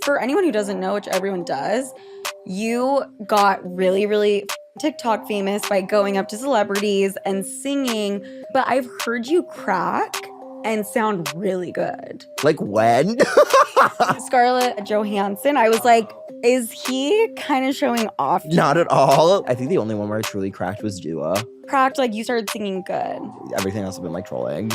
for anyone who doesn't know, which everyone does, you got really, really TikTok famous by going up to celebrities and singing. But I've heard you crack and sound really good. Like when? Scarlett Johansson, I was like, is he kind of showing off? Not at all. I think the only one where I truly cracked was Dua. Cracked, like you started singing good. Everything else has been like trolling.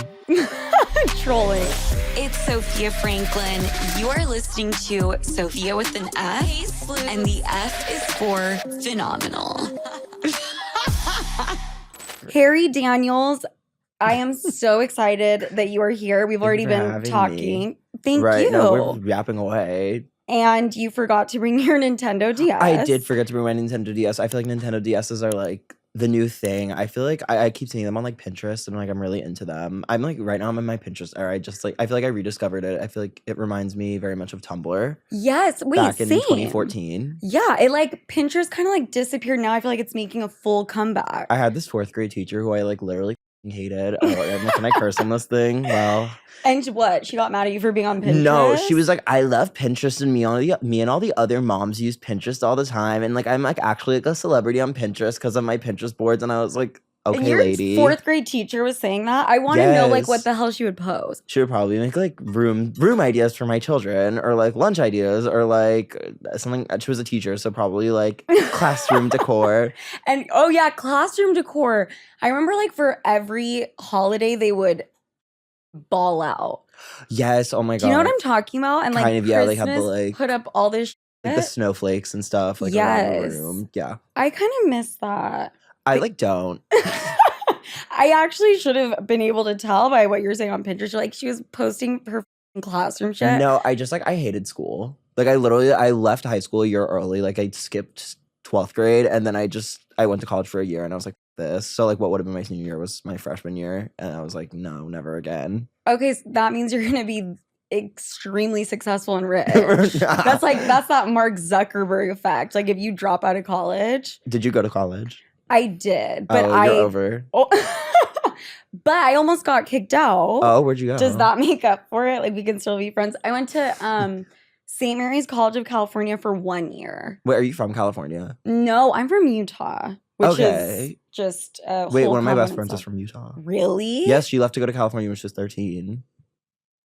Trolling. It's Sophia Franklyn. You are listening to Sophia with an F, and the F is for phenomenal. Harry Daniels, I am so excited that you are here. We've already been talking. Thank you. No, we're yapping away. And you forgot to bring your Nintendo DS. I did forget to bring my Nintendo DS. I feel like Nintendo DSs are like the new thing. I feel like I keep seeing them on like Pinterest and like I'm really into them. I'm like right now I'm in my Pinterest era. I feel like I rediscovered it. I feel like it reminds me very much of Tumblr. Yes, wait, back in same. 2014. Yeah, it like Pinterest kind of like disappeared. Now I feel like it's making a full comeback. I had this 4th grade teacher who I like literally hated. Can I curse on this thing? Well. And what? She got mad at you for being on Pinterest? No, she was like, I love Pinterest and me and all the other moms use Pinterest all the time. And like, I'm like actually like a celebrity on Pinterest because of my Pinterest boards. And I was like, okay, your lady. 4th grade teacher was saying that? I want to know like what the hell she would post. She would probably make like room ideas for my children or like lunch ideas or like something. She was a teacher, so probably like classroom decor. And oh yeah, classroom decor. I remember like for every holiday they would ball out. Yes, oh my god. Do you know what I'm talking about? And like kind of, yeah, they had the like put up all this like the snowflakes and stuff like around the room. Yeah. I kind of miss that. I like don't. I actually should have been able to tell by what you're saying on Pinterest. Like she was posting her classroom shit. No, I hated school. Like I left high school a year early. Like I skipped 12th grade and then I went to college for a year and I was like, this. So like what would have been my senior year was my freshman year. And I was like, no, never again. Okay, so that means you're gonna be extremely successful and rich. That's that Mark Zuckerberg effect. Like if you drop out of college. Did you go to college? I did, but you're over. Oh, but I almost got kicked out. Oh, where'd you go? Does that make up for it? Like we can still be friends. I went to St. Mary's College of California for 1 year. Wait, are you from California? No, I'm from Utah. Which is just a Wait, whole one of my best friends is from Utah. Really? Yes, she left to go to California when she was 13.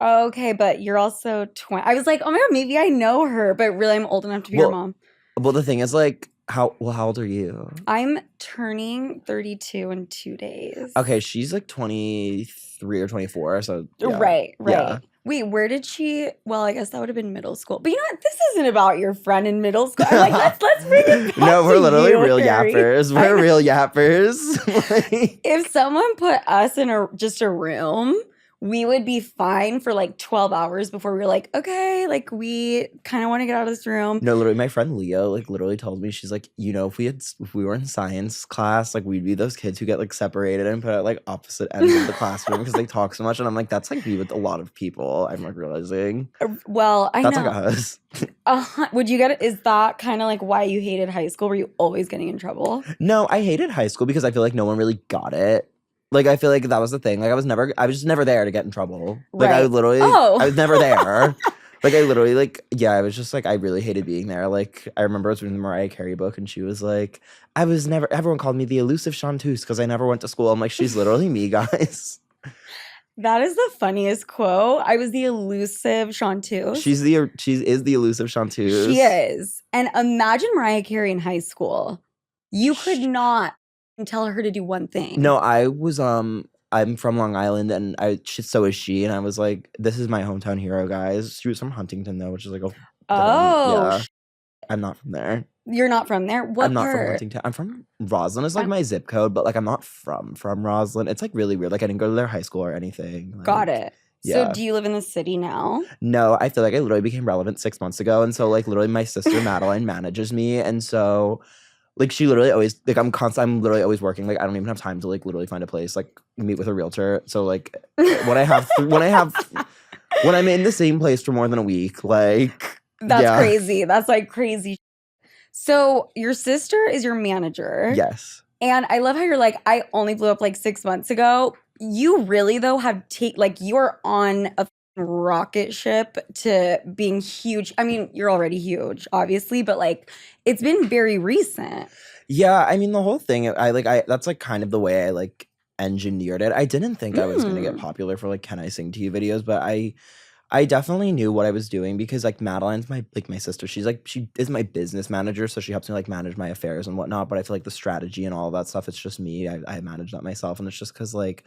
Okay, but you're also 20. I was like, oh my god, maybe I know her, but really I'm old enough to be your mom. Well, the thing is like, how old are you? I'm turning 32 in 2 days. Okay, she's like 23 or 24, so yeah. Right. Yeah. Wait, where did she? Well, I guess that would have been middle school. But you know what? This isn't about your friend in middle school. I'm like, let's bring it back. No, we're literally you, real Harry. yappers. We're real yappers. If someone put us in just a room, we would be fine for like 12 hours before we were like, okay, like we kind of want to get out of this room. No, literally, my friend Leo like literally told me, she's like, you know, if we were in science class, like we'd be those kids who get like separated and put at like opposite ends of the classroom because they talk so much. And I'm like, that's like me with a lot of people. I'm like realizing. Well, I know. That's like us. Would you get it? Is that kind of like why you hated high school? Were you always getting in trouble? No, I hated high school because I feel like no one really got it. Like, I feel like that was the thing. Like, I was just never there to get in trouble. Like, right. I was never there. Like, I literally, like, yeah, I was just, like, I really hated being there. Like, I remember I was reading the Mariah Carey book, and she was like, everyone called me the Elusive Chanteuse because I never went to school. I'm like, she's literally me, guys. That is the funniest quote. I was the Elusive Chanteuse. She is the Elusive Chanteuse. She is. And imagine Mariah Carey in high school. You could not tell her to do one thing. No, I was I'm from Long Island and so is she, and I was like, this is my hometown hero, guys. She was from Huntington though, which is like yeah. I'm not from there. You're not from there? What I'm not part? from Huntington. I'm from Roslyn is like my zip code, but like I'm not from Roslyn. It's like really weird. Like I didn't go to their high school or anything. Like, got it. Yeah. So do you live in the city now? No, I feel like I literally became relevant 6 months ago, and so like literally my sister Madeline manages me, and so like she literally always like I'm literally always working. Like I don't even have time to like literally find a place, like meet with a realtor. So like when I'm in the same place for more than a week, like that's crazy. That's like crazy. So your sister is your manager. Yes. And I love how you're like, I only blew up like 6 months ago. You really though have you are on a rocket ship to being huge. I mean, you're already huge, obviously, but like it's been very recent. Yeah, I mean the whole thing. I that's like kind of the way I like engineered it. I didn't think I was gonna get popular for like Can I Sing to You videos, but I definitely knew what I was doing because like Madeline's my sister. She is my business manager, so she helps me like manage my affairs and whatnot. But I feel like the strategy and all of that stuff, it's just me. I manage that myself, and it's just because like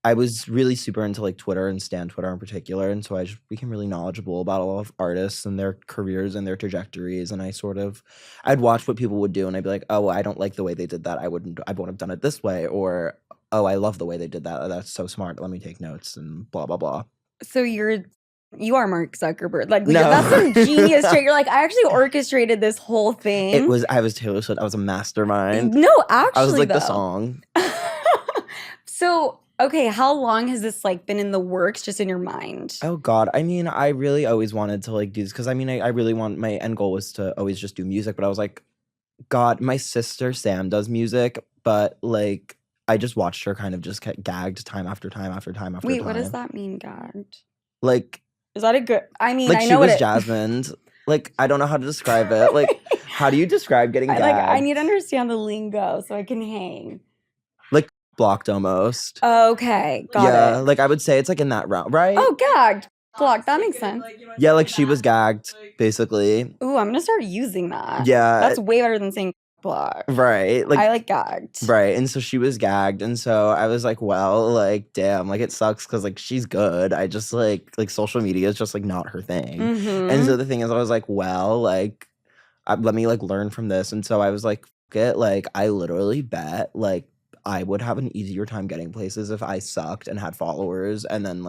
I was really super into like Twitter and Stan Twitter in particular, and so I just became really knowledgeable about a lot of artists and their careers and their trajectories. And I'd watch what people would do, and I'd be like, oh, I don't like the way they did that. I wouldn't have done it this way, or oh, I love the way they did that. That's so smart. Let me take notes and blah blah blah. So you are Mark Zuckerberg. Like No. that's some genius shit. You're like, I actually orchestrated this whole thing. I was Taylor Swift. I was a mastermind. No, actually, I was like though. the song. So, okay, how long has this like been in the works, just in your mind? Oh God. I mean, I really always wanted to like do this because I mean, I really my end goal was to always just do music, but I was like, God, my sister Sam does music, but like I just watched her kind of just get gagged time after time after time after Wait, time. what does that mean, gagged? Like, is that a good? I mean, like I she know was what Jasmined. Like, I don't know how to describe it. Like, how do you describe getting gagged? I need to understand the lingo so I can hang. Like blocked almost. Okay, got Yeah, it. like I would say it's like in that round, right? Oh, gagged, blocked. That makes sense. Yeah, like she was gagged, basically. Ooh, I'm gonna start using that. Yeah. That's way better than saying blocked. Right. Like I like gagged. right. And so she was gagged. And so I was like, well, like, damn, like it sucks because like she's good. I just like social media is just like not her thing. Mhm. And so the thing is, I was like, well, like, let me like learn from this. And so I was like, like, I literally bet like I would have an easier time getting places if I sucked and had followers, and then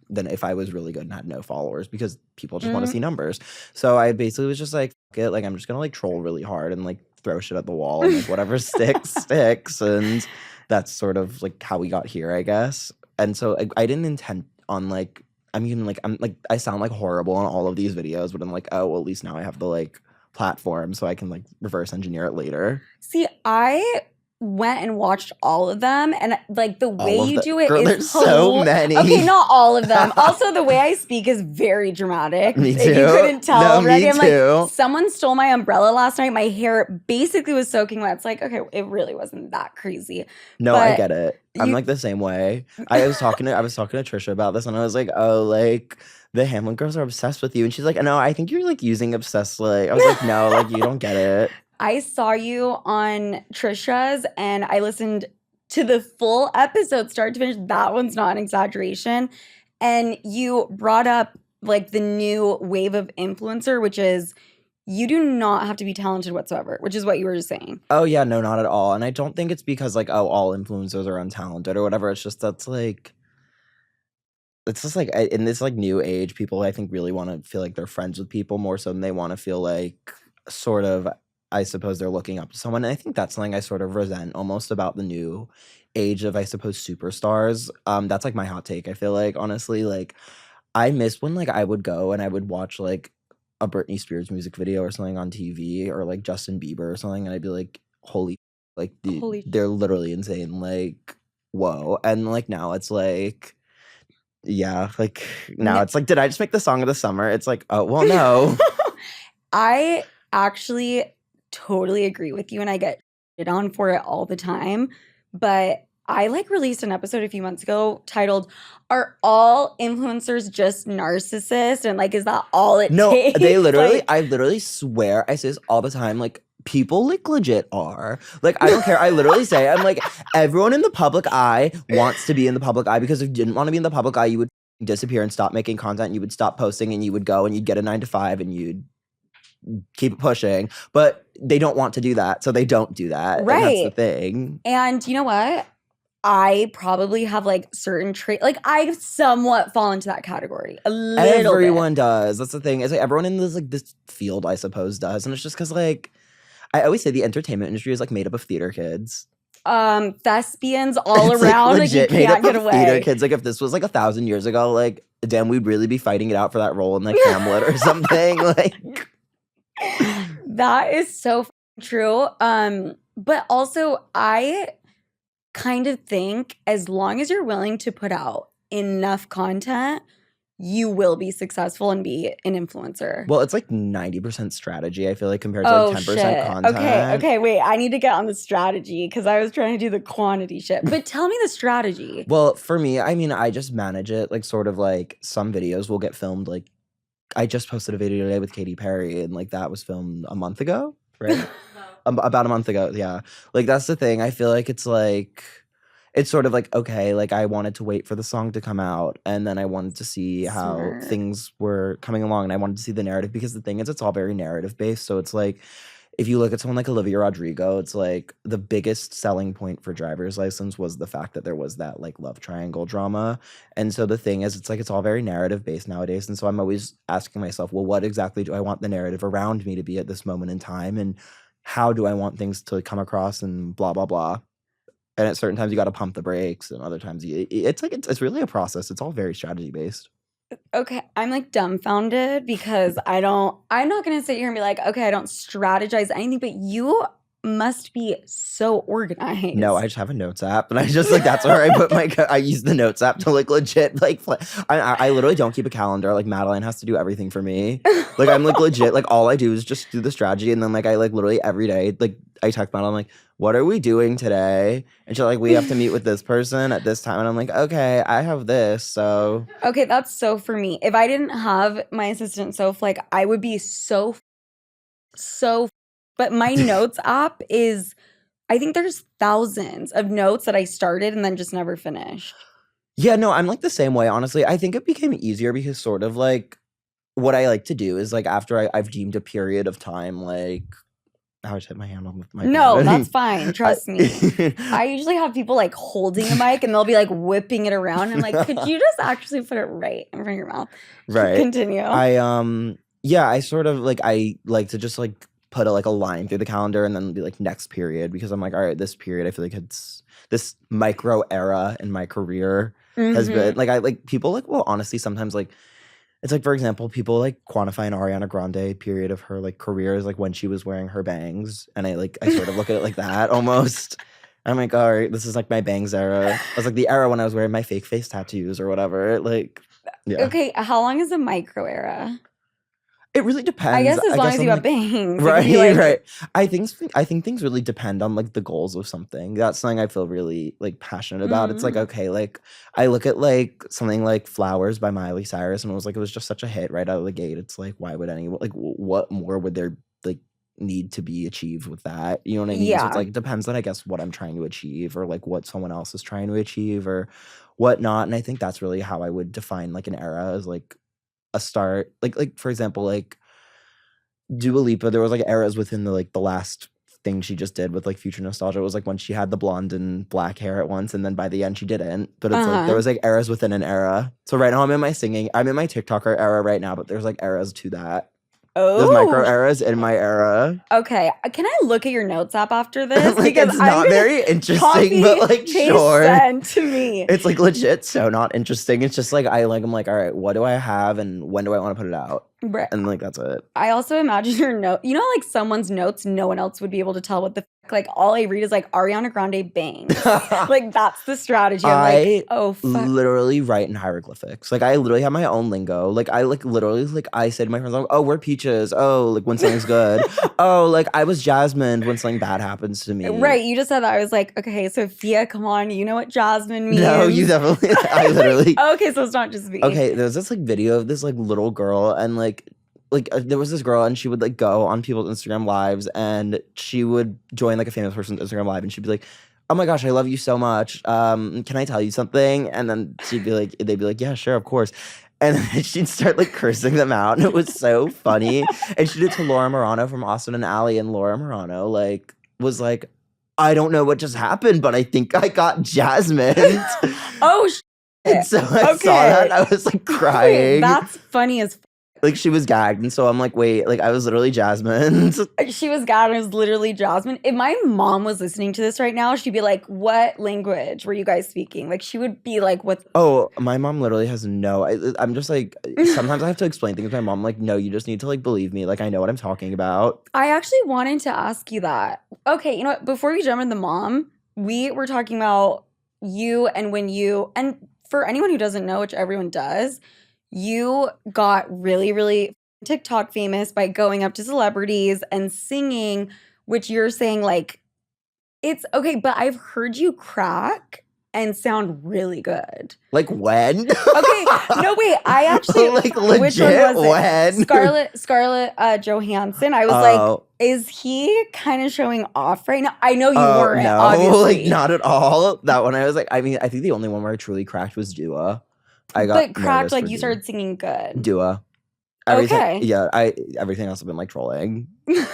than if I was really good and had no followers, because people just want to see numbers. So I basically was just like, like I'm just gonna like troll really hard and like throw shit at the wall and like whatever sticks, and that's sort of like how we got here, I guess. And so I didn't intend on like I sound like horrible on all of these videos, but I'm like, oh well, at least now I have the like platform so I can like reverse engineer it later. See, I went and watched all of them, and like the way you do it Girl, is there's so many. Okay, not all of them. Also, the way I speak is very dramatic. Me too. If you couldn't tell No, already, me I'm too. like, someone stole my umbrella last night. My hair basically was soaking wet. It's like, okay, it really wasn't that crazy. No, But I get it. I'm like the same way. I was talking to Trisha about this, and I was like, oh, like the Hamlin girls are obsessed with you, and she's like, no, I think you're like using obsessed. Like I was like, no, like you don't get it. I saw you on Trisha's, and I listened to the full episode start to finish. That one's not an exaggeration. And you brought up like the new wave of influencer, which is you do not have to be talented whatsoever, which is what you were just saying. Oh yeah, no, not at all. And I don't think it's because like, oh, all influencers are untalented or whatever. It's just it's just like in this like new age, people I think really want to feel like they're friends with people more so than they want to feel like sort of, I suppose, they're looking up to someone. And I think that's something I sort of resent almost about the new age of, I suppose, superstars. That's like my hot take. I feel like, honestly, like I miss when like I would go and I would watch like a Britney Spears music video or something on TV, or like Justin Bieber or something, and I'd be like, holy, like dude, they're literally insane. Like, whoa. And like now it's like, yeah, like now it's like, did I just make the song of the summer? It's like, oh, well, no. I actually totally agree with you, and I get shit on for it all the time. But I like released an episode a few months ago titled, "Are all influencers just narcissists?" And like, is that all it takes? They literally, like, I literally swear I say this all the time. Like, people like legit are. Like, I don't care. I literally say, I'm like, everyone in the public eye wants to be in the public eye, because if you didn't want to be in the public eye, you would disappear and stop making content. You would stop posting, and you would go and you'd get a 9 to 5 and you'd keep it pushing. But they don't want to do that, so they don't do that. Right. And that's the thing. And you know what? I probably have like certain traits. Like I somewhat fall into that category a little Everyone bit. does. That's the thing. It's like everyone in this field, I suppose, does. And it's just because like I always say the entertainment industry is like made up of theater kids. Thespians all It's around. Like, you legit made can't up get of away. theater kids. Like if this was like 1,000 years ago, like damn, we'd really be fighting it out for that role in like Hamlet or something. Like that is so true. But also I kind of think as long as you're willing to put out enough content, you will be successful and be an influencer. Well, it's like 90% strategy, I feel like, compared to Oh, like 10% shit. content. Okay, wait. I need to get on the strategy because I was trying to do the quantity shit. But tell me the strategy. Well, for me, I mean, I just manage it like sort of like some videos will get filmed. Like I just posted a video today with Katy Perry, and like that was filmed a month ago, right? About a month ago, yeah. Like that's the thing. I feel like it's sort of like, okay, like I wanted to wait for the song to come out, and then I wanted to see how Smart. things were coming along, and I wanted to see the narrative, because the thing is, it's all very narrative based. So it's like, if you look at someone like Olivia Rodrigo, it's like the biggest selling point for Driver's License was the fact that there was that like love triangle drama. And so the thing is, it's like it's all very narrative based nowadays. And so I'm always asking myself, well, what exactly do I want the narrative around me to be at this moment in time? And how do I want things to come across, and blah, blah, blah. And at certain times you got to pump the brakes, and other times it's really a process. It's all very strategy based. Okay, I'm like dumbfounded because I'm not going to sit here and be like, okay, I don't strategize anything, but you must be so organized. No, I just have a notes app, and I just like that's where I put I use the notes app to like legit like I literally don't keep a calendar. Like Madeline has to do everything for me. Like I'm like legit, like all I do is just do the strategy, and then like I like literally every day like I text Madeline, I'm like, what are we doing today? And she's like, we have to meet with this person at this time, and I'm like, okay, I have this, so Okay, that's so for me. If I didn't have my assistant Soph, like I would be so. But my notes app is, I think there's thousands of notes that I started and then just never finished. Yeah, no, I'm like the same way, honestly. I think it became easier because sort of like what I like to do is like after I've deemed a period of time, like I just hit my hand on my No, that's fine. Trust me. I usually have people like holding the mic and they'll be like whipping it around. And I'm like, could you just actually put it right in front of your mouth? Right. Continue. I sort of like I like to just like put a line through the calendar and then be like next period, because I'm like, all right, this period, I feel like it's this micro era in my career has been like I like people like well honestly sometimes like it's like, for example, people like quantify an Ariana Grande period of her like career as like when she was wearing her bangs, and I sort of look at it like that almost. I'm like, all right, this is like my bangs era. I was like the era when I was wearing my fake face tattoos or whatever. Like, yeah. Okay, how long is the micro era? It really depends. I guess as long as you have bangs. Right, right. I think things really depend on like the goals of something. That's something I feel really like passionate about. It's like, okay, like I look at like something like Flowers by Miley Cyrus, and it was just such a hit right out of the gate. It's like, why would anyone like what more would there like need to be achieved with that? You know what I mean? Yeah. So it's like it depends on I guess what I'm trying to achieve, or like what someone else is trying to achieve, or whatnot. And I think that's really how I would define like an era, as like a start. Like for example, like Dua Lipa, there was like eras within the last thing she just did with like Future Nostalgia. It was like when she had the blonde and black hair at once, and then by the end she didn't. But it's like there was like eras within an era. So right now I'm in my TikToker era right now, but there's like eras to that. Oh, there's micro eras in my era. Okay, can I look at your notes app after this? Like, because it's not very interesting, but like sure. Send to me. It's like legit so not interesting. It's just like I'm like, all right, what do I have and when do I want to put it out? Right. And like that's it. I also imagine your note. You know, like someone's notes, no one else would be able to tell what the like. All I read is like Ariana Grande bangs. Like that's the strategy. I'm like, oh fuck. Literally write in hieroglyphics. Like I literally have my own lingo. Like I like literally like I say to my friends, like, oh, we're peaches. Oh, like when something's good. Oh, like I was Jasmined when something bad happens to me. Right. You just said that. I was like, okay, Sofia, come on. You know what Jasmined means? No, you definitely. I literally. Okay, so it's not just me. Okay, there's this like video of this like little girl, and like there was this girl, and she would like go on people's Instagram lives, and she would join like a famous person's Instagram live, and she'd be like, oh my gosh, I love you so much. Can I tell you something? And then they'd be like, yeah, sure, of course. And then she'd start like cursing them out, and it was so funny. And she did it to Laura Morano from Austin and Ally, and Laura Morano like was like, I don't know what just happened, but I think I got Jasmined. Oh and so I saw that, and I was like crying. That's funny as like she was gagged, and so I'm like, wait, like I was literally Jasmined. She was gagged, and it was literally Jasmined. If my mom was listening to this right now, she'd be like, what language were you guys speaking? Like she would be like, what? Oh, my mom literally has I'm just like, sometimes I have to explain things to my mom, like, no, you just need to like believe me. Like I know what I'm talking about. I actually wanted to ask you that. Okay, you know what? Before we jump into the mom, we were talking about you and when you, and for anyone who doesn't know, which everyone does, you got really, really TikTok famous by going up to celebrities and singing, which you're saying like, it's okay, but I've heard you crack and sound really good. Like when? Okay, no, wait, I actually, like which one legit was it? when? Scarlett Johansson. I was like, is he kind of showing off right now? I know you weren't, no, obviously. like not at all. That one I was like, I mean, I think the only one where I truly cracked was Dua. But cracked, nervous like for you Dua. started singing good. Dua. Everything, Okay. yeah, everything else I've been like trolling. And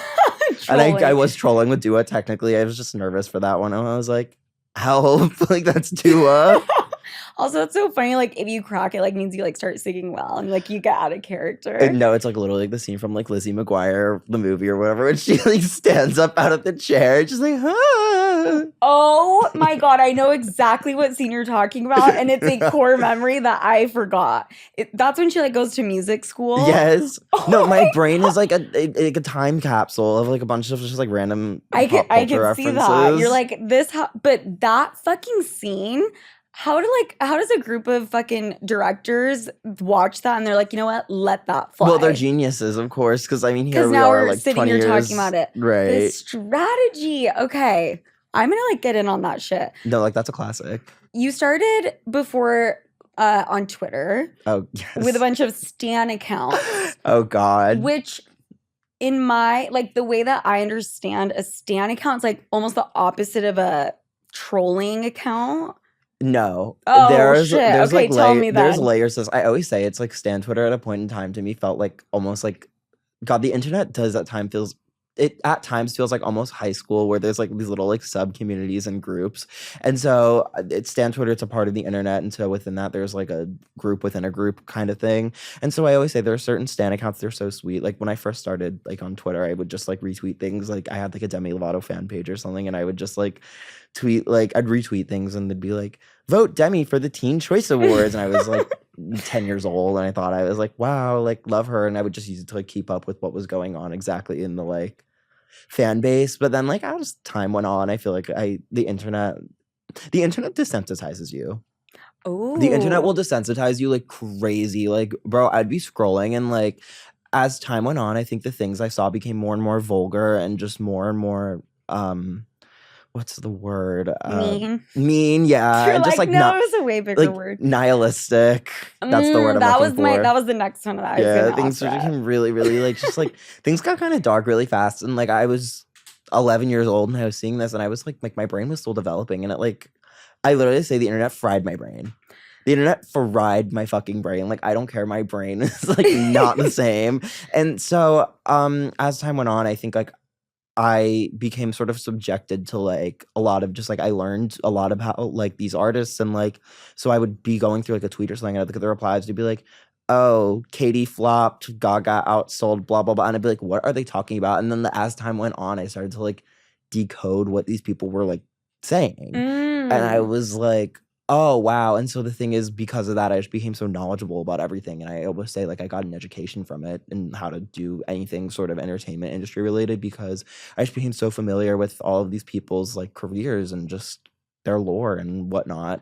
Trolling. I was trolling with Dua technically. I was just nervous for that one. And I was like, help, like that's Dua. Also, it's so funny. Like, if you crack it, like means you like start singing well and like you get out of character. And no, it's like literally like the scene from like Lizzie McGuire, the movie or whatever, and she like stands up out of the chair, just like, ah. Oh my god, I know exactly what scene you're talking about, and it's a core memory that I forgot. That's when she like goes to music school. Yes. Oh No, my my brain is like a time capsule of like a bunch of just like random I pop can culture see that. references. You're like this, but that fucking scene. How does a group of fucking directors watch that and they're like, you know what, let that fly? Well, they're geniuses, of course, because I mean, here Because we now are, we're like sitting 20 here years, talking about it. right? The strategy. Okay, I'm gonna like get in on that shit. No, like that's a classic. You started before on Twitter Oh yes. with a bunch of stan accounts, Oh God. which in my like the way that I understand a stan account is like almost the opposite of a trolling account. No. Oh, there's shit. there's Okay, like tell me there's then. layers to this. I always say it's like Stan Twitter at a point in time to me felt like almost like God, the internet does at times feels like almost high school where there's like these little like sub communities and groups. And so it's Stan Twitter, it's a part of the internet. And so within that there's like a group within a group kind of thing. And so I always say there are certain Stan accounts, they're so sweet. Like when I first started like on Twitter, I would just like retweet things. Like I had like a Demi Lovato fan page or something, and I would just like tweet, like I'd retweet things and they'd be like, vote Demi for the Teen Choice Awards. And I was like 10 years old, and I thought, I was like, wow, like love her. And I would just use it to like keep up with what was going on exactly in the like fan base. But then like as time went on, I feel like the internet desensitizes you. Oh, The internet will desensitize you like crazy. Like, bro, I'd be scrolling and like as time went on, I think the things I saw became more and more vulgar and just more and more what's the word? Mean, yeah. You're and just like, like no, not it was a way bigger like word. nihilistic. That's the word I'm that looking was for. that was the next one that I was Yeah, gonna things offer up. became really, really like just like things got kind of dark really fast. And like I was 11 years old and I was seeing this and I was like my brain was still developing, and it like I literally say the internet fried my brain. The internet fried my fucking brain. Like I don't care, my brain is like not the same. And so as time went on, I think like I became sort of subjected to like a lot of just like I learned a lot about like these artists, and like so I would be going through like a tweet or something and I'd look at the replies to be like, oh, Katie flopped, Gaga outsold, blah blah blah, and I'd be like, what are they talking about? And then as time went on, I started to like decode what these people were like saying, and I was like, oh wow. And so the thing is, because of that, I just became so knowledgeable about everything, and I always say like I got an education from it and how to do anything sort of entertainment industry related, because I just became so familiar with all of these people's like careers and just their lore and whatnot.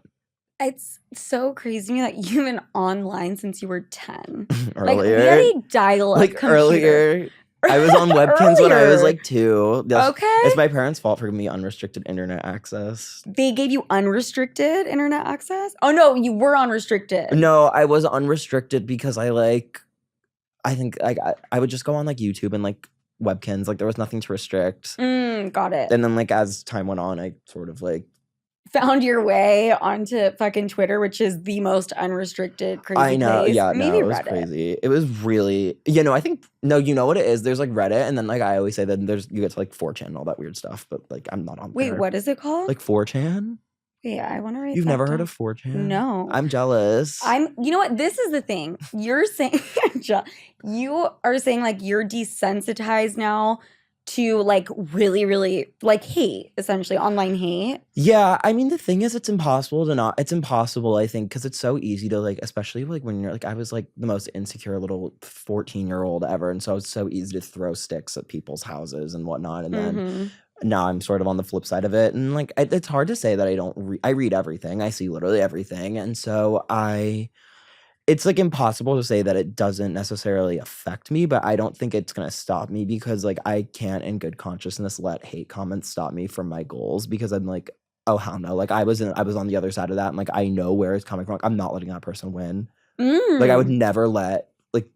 It's so crazy to me that you've been online since you were 10. Earlier, Like we had a dial-up like computer. earlier. I was on Webkins when I was Earlier. like 2. Okay. It's my parents' fault for giving me unrestricted internet access. They gave you unrestricted internet access? Oh no, you were unrestricted. No, I was unrestricted because I think like I would just go on like YouTube and like Webkins. Like there was nothing to restrict. Got it. And then like as time went on, I sort of like Found your way onto fucking Twitter, which is the most unrestricted crazy I know, place. yeah, Maybe no, it was Reddit. crazy. It was really, I think you know what it is. There's like Reddit, and then like I always say that you get to like 4chan and all that weird stuff, but like I'm not on Wait, there. what is it called? Like 4chan? Yeah, I want to write You've that never heard down. of 4chan? No. I'm jealous. You know what? This is the thing. You're saying, you are saying like you're desensitized now to like really, really like hate, essentially online hate. Yeah, I mean the thing is, it's impossible, I think, because it's so easy to like, especially like when you're like, I was like the most insecure little 14-year-old ever, and so it's so easy to throw sticks at people's houses and whatnot, and then now I'm sort of on the flip side of it. And like, it's hard to say that I don't I read everything. I see literally everything. And so it's like impossible to say that it doesn't necessarily affect me, but I don't think it's going to stop me because like I can't in good consciousness let hate comments stop me from my goals because I'm like, oh hell no. Like I was on the other side of that and like I know where it's coming from. Like, I'm not letting that person win. Like I would never let like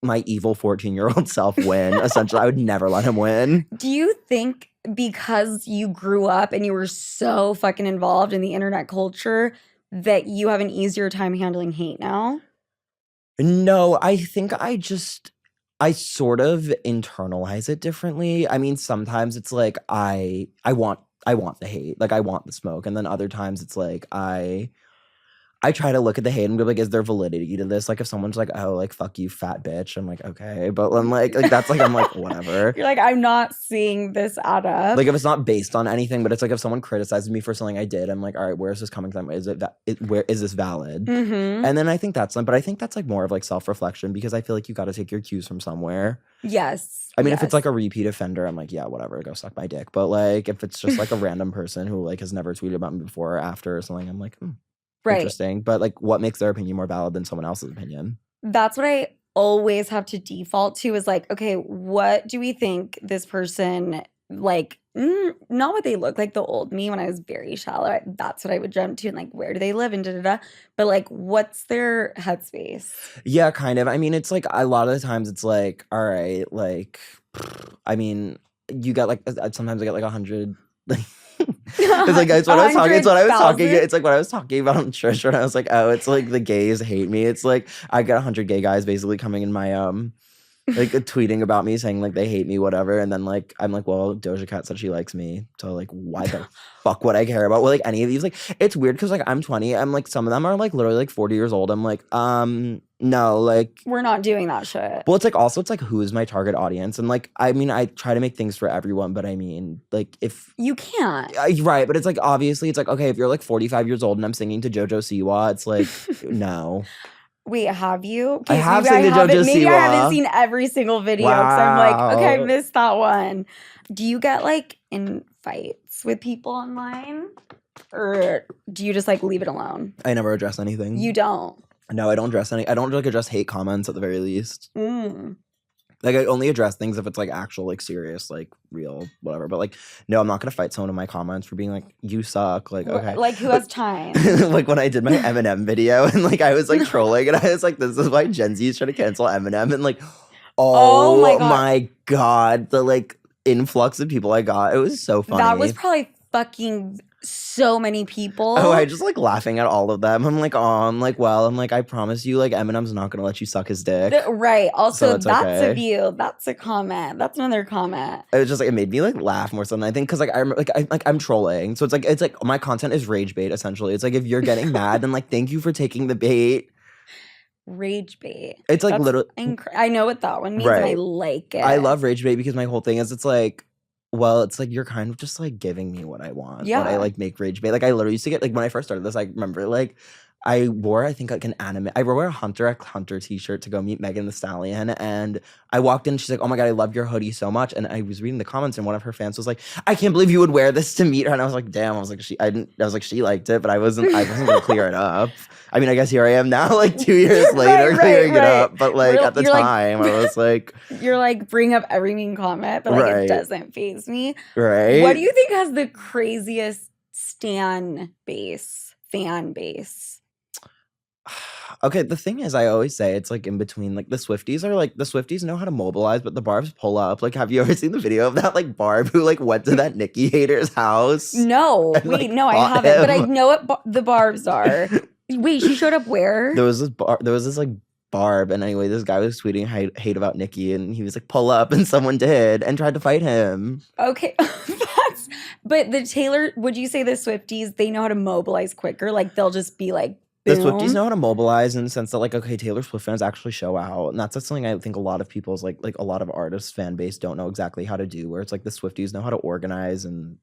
my evil 14-year-old self win. Essentially, I would never let him win. Do you think because you grew up and you were so fucking involved in the internet culture that you have an easier time handling hate now? No, I think I sort of internalize it differently. I mean, sometimes it's like I want the hate, like I want the smoke, and then other times it's like I try to look at the hate and be like, is there validity to this? Like if someone's like, oh, like fuck you, fat bitch, I'm like, okay, but I'm like that's like I'm like whatever. You're like, I'm not seeing this add up. Like if it's not based on anything, but it's like if someone criticizes me for something I did, I'm like, all right, where is this coming from? Where is this valid? And then I think that's like more of like self-reflection because I feel like you got to take your cues from somewhere. Yes. I mean, if it's like a repeat offender, I'm like, yeah, whatever, go suck my dick. But like if it's just like a random person who like has never tweeted about me before or after or something, I'm like, right. Interesting. But like what makes their opinion more valid than someone else's opinion? That's what I always have to default to is like, okay, what do we think this person like, not what they look like, the old me when I was very shallow. That's what I would jump to and like, where do they live and da-da-da. But like, what's their headspace? Yeah, kind of. I mean, it's like a lot of the times it's like, all right, like, I mean, you get like, sometimes I get like 100, like, it's like it's what I was talking. It's what I was talking. It's like what I was talking about on church when I was like, oh, it's like the gays hate me. It's like I get 100 gay guys basically coming in my like tweeting about me saying like they hate me, whatever. And then like I'm like, well, Doja Cat said she likes me, so like why the fuck would I care about like any of these? Like it's weird because like I'm 20. I'm like some of them are like literally like 40 years old. I'm like no, like we're not doing that shit. Well, it's like also it's like who is my target audience? And like I mean I try to make things for everyone, but I mean like if you can't, right? But it's like obviously it's like okay if you're like 45 years old and I'm singing to JoJo Siwa, it's like no. Wait, have you? I have seen the JoJo Siwa. Maybe I haven't seen every single video because I'm like, okay, I missed that one. Do you get like in fights with people online? Or do you just like leave it alone? I never address anything. You don't? No, I don't address I don't like address hate comments at the very least. Like I only address things if it's like actual like serious like real whatever. But like no, I'm not gonna fight someone in my comments for being like you suck. Like okay, like who has time? Like when I did my Eminem video and like I was like trolling and I was like this is why Gen Z is trying to cancel Eminem and like oh my god the like influx of people I got, it was so funny. That was probably fucking so many people. Oh, I just like laughing at all of them. I'm like, oh, I'm like, well, I'm like, I promise you, like, Eminem's not gonna let you suck his dick. Right. Also, so that's okay. a view. That's a comment. That's another comment. It was just like it made me like laugh more so than I think because like I'm trolling. So it's like my content is rage bait essentially. It's like if you're getting mad, then like thank you for taking the bait. Rage bait. It's like literally. I know what that one means. Right. And I like it. I love rage bait because my whole thing is it's like. Well, it's like you're kind of just like giving me what I want. Yeah. When I like make rage bait. Like I literally used to get like when I first started this, I remember like I wore I think like an anime. I wore a Hunter x Hunter t-shirt to go meet Megan Thee Stallion, and I walked in. She's like, "Oh my god, I love your hoodie so much." And I was reading the comments, and one of her fans was like, "I can't believe you would wear this to meet her." And I was like, "Damn!" I was like, she liked it, but I wasn't gonna clear it up. I mean, I guess here I am now, like 2 years later, clearing it up. But like at the time, I was like, you're like bring up every mean comment, but like it doesn't faze me. Right? What do you think has the craziest fan base? Okay, the thing is, I always say it's like in between. Like the Swifties know how to mobilize, but the Barbs pull up. Like, have you ever seen the video of that like Barb who like went to that Nicki hater's house? No, and, wait, no, I haven't, but I know what the Barbs are. Wait, she showed up where? There was this like Barb, and anyway, this guy was tweeting hate about Nicki, and he was like, pull up, and someone did, and tried to fight him. Okay, but the Taylor, would you say the Swifties, they know how to mobilize quicker? Like, they'll just be like, boom. The Swifties know how to mobilize in the sense that like, okay, Taylor Swift fans actually show out, and that's something I think a lot of people's like a lot of artists' fan base don't know exactly how to do, where it's like the Swifties know how to organize and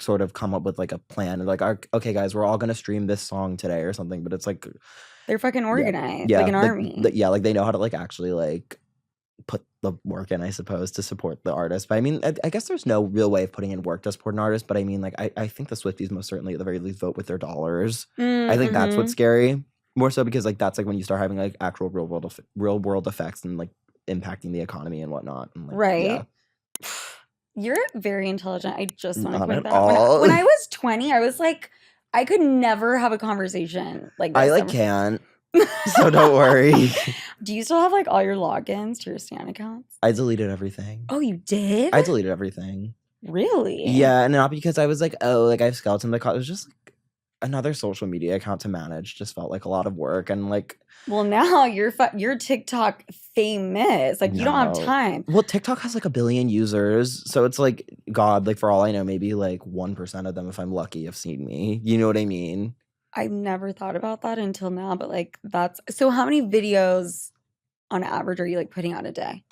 sort of come up with like a plan and like, okay guys, we're all gonna stream this song today or something, but it's like they're fucking organized, like an army. Like they know how to like actually like put the work in, I suppose, to support the artist. But I mean, I guess there's no real way of putting in work to support an artist. But I mean, like, I think the Swifties most certainly at the very least vote with their dollars. I think that's what's scary. More so because like that's like when you start having like actual real world effects and like impacting the economy and whatnot. And, like, Right. Yeah. You're very intelligent. I just want to Not point at that out. all. When I was 20, I was like, I could never have a conversation like this. I like can't. So don't worry. Do you still have like all your logins to your Stan accounts? I deleted everything. Oh, you did? I deleted everything. Really? Yeah, and not because I was like, oh, like I have skeleton. It was just like another social media account to manage. Just felt like a lot of work and like. Well, now you're TikTok famous. Like you don't have No. time. Well, TikTok has like 1 billion users, so it's like God. Like for all I know, maybe like 1% of them, if I'm lucky, have seen me. You know what I mean? I've never thought about that until now, but like that's so how many videos on average are you like putting out a day?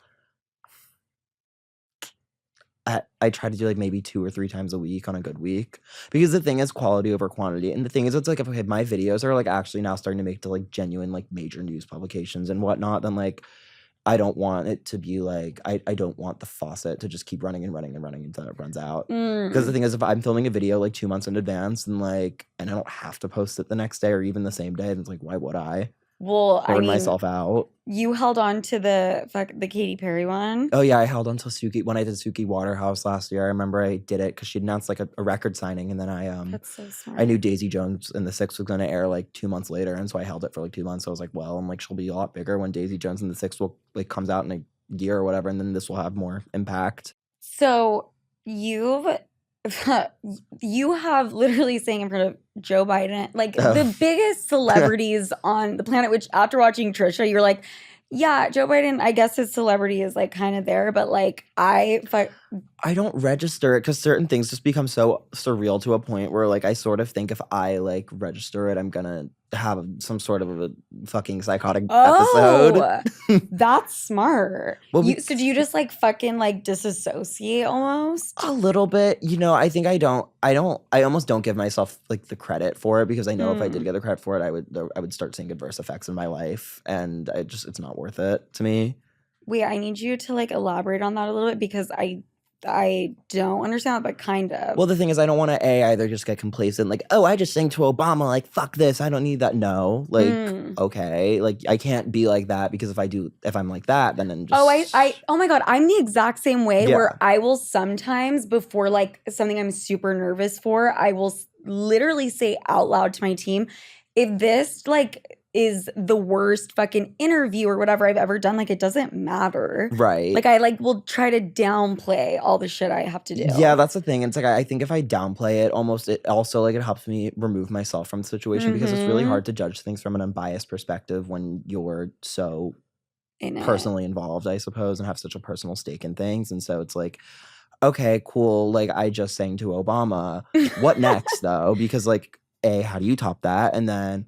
I try to do like maybe 2 or 3 times a week on a good week, because the thing is quality over quantity, and the thing is it's like if my videos are like actually now starting to make to like genuine like major news publications and whatnot, then like I don't want it to be like I don't want the faucet to just keep running and running and running until it runs out. Because the thing is, if I'm filming a video like 2 months in advance and like I don't have to post it the next day or even the same day, then it's like why would I Well, I burn mean, myself out? you held on to the Katy Perry one. Oh yeah, I held on till Suki when I did Suki Waterhouse last year. I remember I did it because she announced like a record signing, and then That's so smart. I knew Daisy Jones and the Six was going to air like 2 months later, and so I held it for like 2 months. So I was like, well, I'm like she'll be a lot bigger when Daisy Jones and the Six will like comes out in a year or whatever, and then this will have more impact. So you have literally saying in front of Joe Biden, like the biggest celebrities on the planet, which after watching Trisha, you're like, yeah, Joe Biden, I guess his celebrity is like kind of there, but like I don't register it because certain things just become so surreal to a point where like I sort of think if I like register it, I'm gonna have some sort of a fucking psychotic episode. That's smart. Well, So do you just like fucking like disassociate almost? A little bit, you know. I think I almost don't give myself like the credit for it, because I know if I did get the credit for it, I would start seeing adverse effects in my life, and it's not worth it to me. Wait, I need you to like elaborate on that a little bit, because I don't understand, but kind of. Well, the thing is, I don't want to either just get complacent, like, oh, I just sang to Obama, like, fuck this, I don't need that. No, like, okay, like, I can't be like that, because if I'm like that, then just. Oh my God, I'm the exact same way, where I will sometimes, before like something I'm super nervous for, I will literally say out loud to my team, if this like is the worst fucking interview or whatever I've ever done, like it doesn't matter. Right. Like I like will try to downplay all the shit I have to do. Yeah, that's the thing. It's like I think if I downplay it, it also like it helps me remove myself from the situation, because it's really hard to judge things from an unbiased perspective when you're so personally involved, I suppose, and have such a personal stake in things. And so it's like, okay, cool, like I just sang to Obama. What next though? Because like, how do you top that? And then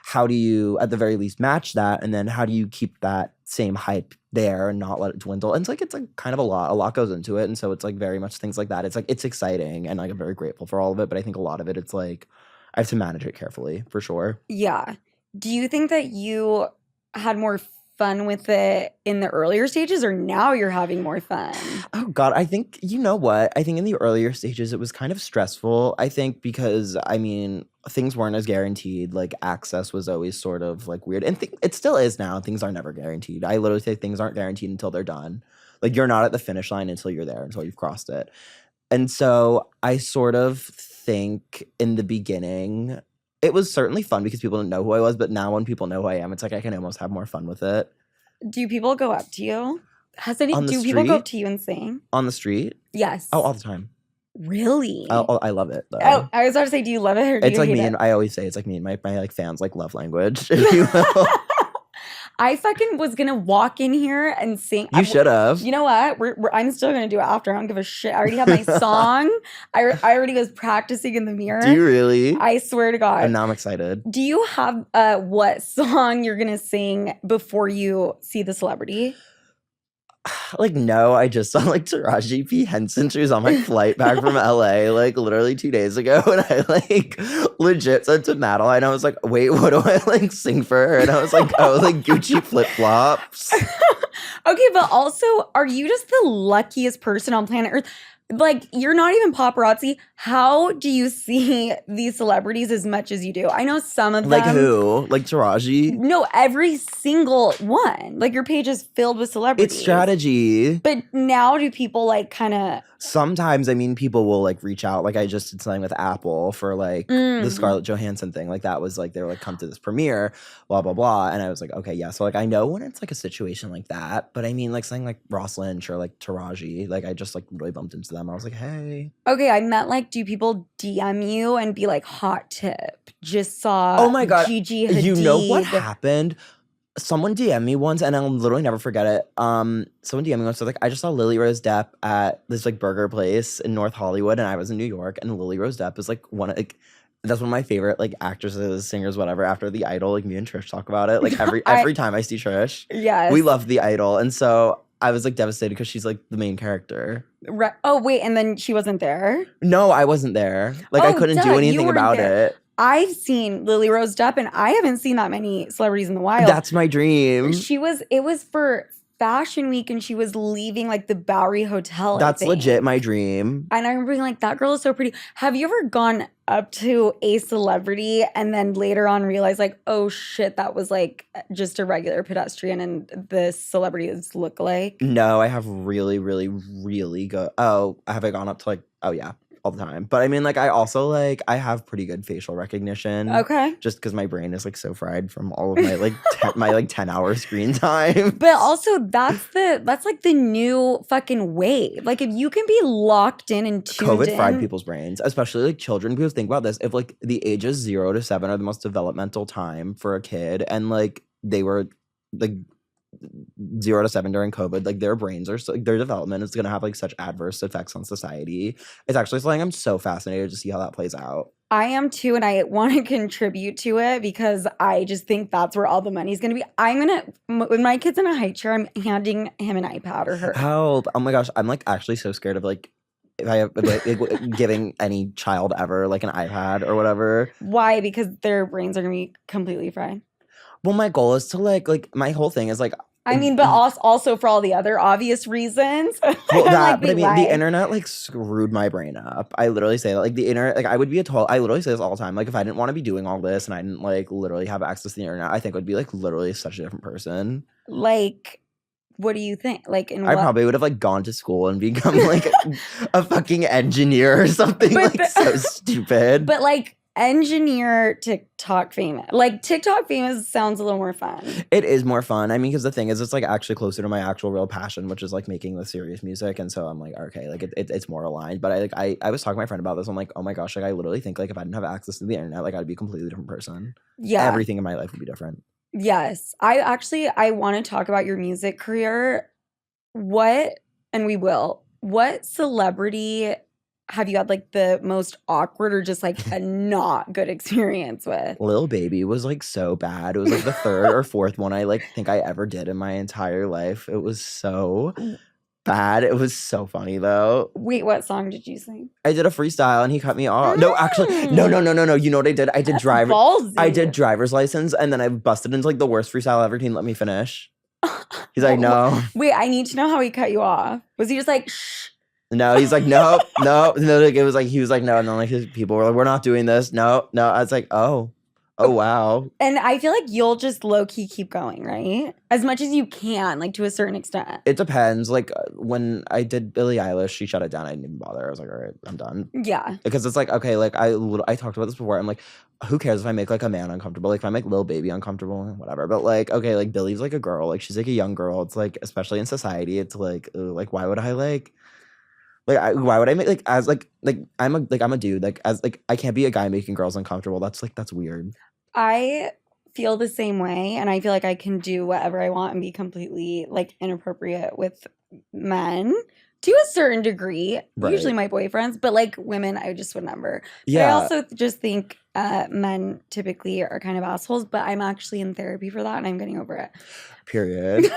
how do you, at the very least, match that? And then how do you keep that same hype there and not let it dwindle? And it's like kind of a lot goes into it. And so it's like very much things like that. It's like, it's exciting, and like I'm very grateful for all of it. But I think a lot of it, it's like, I have to manage it carefully, for sure. Yeah. Do you think that you had more fun with it in the earlier stages, or now you're having more fun? Oh God, I think, you know what? I think in the earlier stages it was kind of stressful. I think because, I mean, things weren't as guaranteed. Like access was always sort of like weird. And it still is now. Things are never guaranteed. I literally say things aren't guaranteed until they're done. Like you're not at the finish line until you're there, until you've crossed it. And so I sort of think in the beginning, it was certainly fun because people didn't know who I was, but now when people know who I am, it's like I can almost have more fun with it. Do people go up to you? Do people go up to you and sing? On the street? Yes. Oh, all the time. Really? Oh, I love it though. Oh, I was about to say, do you love it or do it's you like hate me it? and I always say it's like me and my like fans like love language, if you will. I fucking was gonna walk in here and sing. You should have. You know what? I'm still gonna do it after. I don't give a shit. I already have my song. I already was practicing in the mirror. Do you really? I swear to God. And now I'm excited. Do you have what song you're gonna sing before you see the celebrity? Like, no, I just saw like Taraji P. Henson. She was on my flight back from LA like literally 2 days ago, and I like legit said to Madeline, I was like, wait, what do I like sing for her? And I was like, oh, like Gucci flip flops. Okay, but also, are you just the luckiest person on planet Earth? Like, you're not even paparazzi. How do you see these celebrities as much as you do? I know some of Like them. who? Like Taraji? No, every single one. Like, your page is filled with celebrities. It's strategy. But now do people, like, kind of... Sometimes, I mean, people will like reach out. Like I just did something with Apple for like the Scarlett Johansson thing. Like that was like, they were like, come to this premiere, blah, blah, blah. And I was like, okay, yeah. So like, I know when it's like a situation like that, but I mean like something like Ross Lynch or like Taraji, like I just like really bumped into them. I was like, hey. Okay, I meant like, do people DM you and be like, hot tip? Just saw Oh my God. Gigi Hadid. You know what happened? Someone DM'd me once, and I'll literally never forget it. Someone DM'd me once, so like I just saw Lily Rose Depp at this like burger place in North Hollywood, and I was in New York, and Lily Rose Depp is like that's one of my favorite like actresses, singers, whatever. After The Idol, like me and Trish talk about it. Like every time I see Trish, yes, we love The Idol, and so I was like devastated because she's like the main character. Right. Oh wait, and then she wasn't there. No, I wasn't there. Like I couldn't do anything about it. I've seen Lily Rose Depp, and I haven't seen that many celebrities in the wild. That's my dream. It was for Fashion Week, and she was leaving like the Bowery Hotel. That's legit my dream. And I remember being like, that girl is so pretty. Have you ever gone up to a celebrity and then later on realized like, oh shit, that was like just a regular pedestrian and the celebrity is lookalike? No, I have really, really, really good. Oh, have I gone up to like, oh yeah, all the time. But I mean, like, I also like, I have pretty good facial recognition. Okay. Just because my brain is like so fried from all of my like my like 10-hour screen time. But also that's like the new fucking wave. Like if you can be locked in and tuned COVID in. fried people's brains, especially like children. Because think about this: if like the ages 0 to 7 are the most developmental time for a kid, and like they were like 0 to 7 during COVID, like their brains are so, like, their development is going to have like such adverse effects on society. It's actually something I'm so fascinated to see how that plays out. I am too, and I want to contribute to it because I just think that's where all the money is going to be. When my kid's in a high chair, I'm handing him an iPad or her. Help. Oh my gosh, I'm like actually so scared of like if I have like, giving any child ever like an iPad or whatever. Why? Because their brains are going to be completely fried. Well, my goal is to like my whole thing is like. I mean, but also for all the other obvious reasons. Well, that, but I mean, the internet like screwed my brain up. I literally say that, like the internet, like I literally say this all the time. Like if I didn't want to be doing all this and I didn't like literally have access to the internet, I think I would be like literally such a different person. Like, what do you think? Like, I probably would have like gone to school and become like a fucking engineer or something so stupid. But like. Engineer TikTok famous. Like TikTok famous sounds a little more fun. It is more fun. I mean, because the thing is, it's like actually closer to my actual real passion, which is like making the serious music. And so I'm like, okay, like it's more aligned. But I was talking to my friend about this. I'm like, oh my gosh, like I literally think like if I didn't have access to the internet, like I'd be a completely different person. Yeah, everything in my life would be different. Yes, I want to talk about your music career. What celebrity have you had like the most awkward or just like a not good experience with? Lil Baby was like so bad. It was like the third or fourth one I like think I ever did in my entire life. It was so bad. It was so funny though. Wait, what song did you sing? I did a freestyle and he cut me off. No, actually, no. You know what I did? I did driver's license and then I busted into like the worst freestyle ever. Can you let me finish? He's like, no. Wait, I need to know how he cut you off. Was he just like, shh? No, he's like, no. Like it was like he was like, no, and then like his people were like, we're not doing this. No. I was like, oh wow. And I feel like you'll just low key keep going, right? As much as you can, like to a certain extent. It depends. Like when I did Billie Eilish, she shut it down. I didn't even bother. I was like, all right, I'm done. Yeah. Because it's like, okay, like I talked about this before. I'm like, who cares if I make like a man uncomfortable? Like if I make Lil Baby uncomfortable, whatever. But like, okay, like Billie's like a girl. Like she's like a young girl. It's like, especially in society, it's like, like why would I like. Why would I make like as like I'm a dude like as like I can't be a guy making girls uncomfortable. That's weird. I feel the same way, and I feel like I can do whatever I want and be completely like inappropriate with men to a certain degree. Right. Usually my boyfriends, but like women, I just would never. Yeah. But I also just think men typically are kind of assholes. But I'm actually in therapy for that, and I'm getting over it. Period.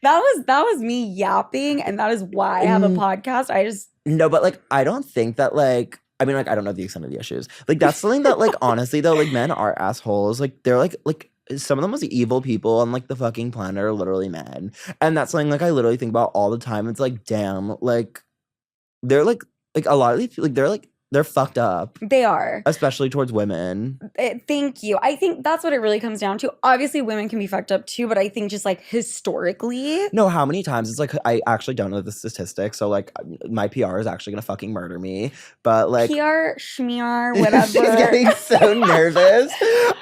That was me yapping, and that is why I have a podcast. No, but like I don't think that like I mean like I don't know the extent of the issues. Like that's something that like honestly though like men are assholes. Like they're like some of the most evil people on like the fucking planet are literally men. And that's something like I literally think about all the time. It's like, damn, like they're like a lot of these like they're fucked up. They are. Especially towards women. Thank you. I think that's what it really comes down to. Obviously, women can be fucked up too, but I think just like historically. No, how many times? It's like, I actually don't know the statistics. So like my PR is actually going to fucking murder me. But like. PR, schmear, whatever. She's getting so nervous.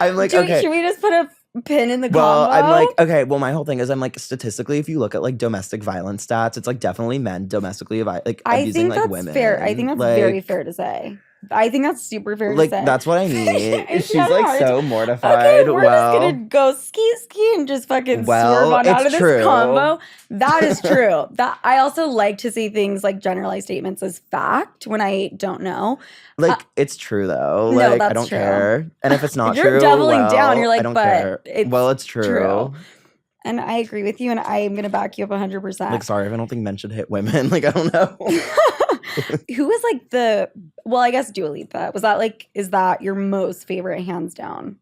I'm like, okay. Should we just put a pin in the combo? Well, I'm like, okay, well, my whole thing is I'm like, statistically, if you look at like domestic violence stats, it's like definitely men domestically like abusing like women. Fair. I think that's like, very fair to say. I think that's super fair like, to say. that's what I mean. She's kinda like hard. so mortified. Okay, we're just gonna go ski and just fucking swerve on out of this combo. That is true. That I also like to say things like generalized statements as fact when I don't know. Like it's true though. No, Like that's I don't true. care. And if it's not You're true, doubling well, down. You're like, I don't but care. it's well, it's true. And I agree with you, and I'm gonna back you up 100%. Like, sorry if I don't think men should hit women. Like, I don't know. Who was like well, I guess Dua Lipa. Is that your most favorite, hands down?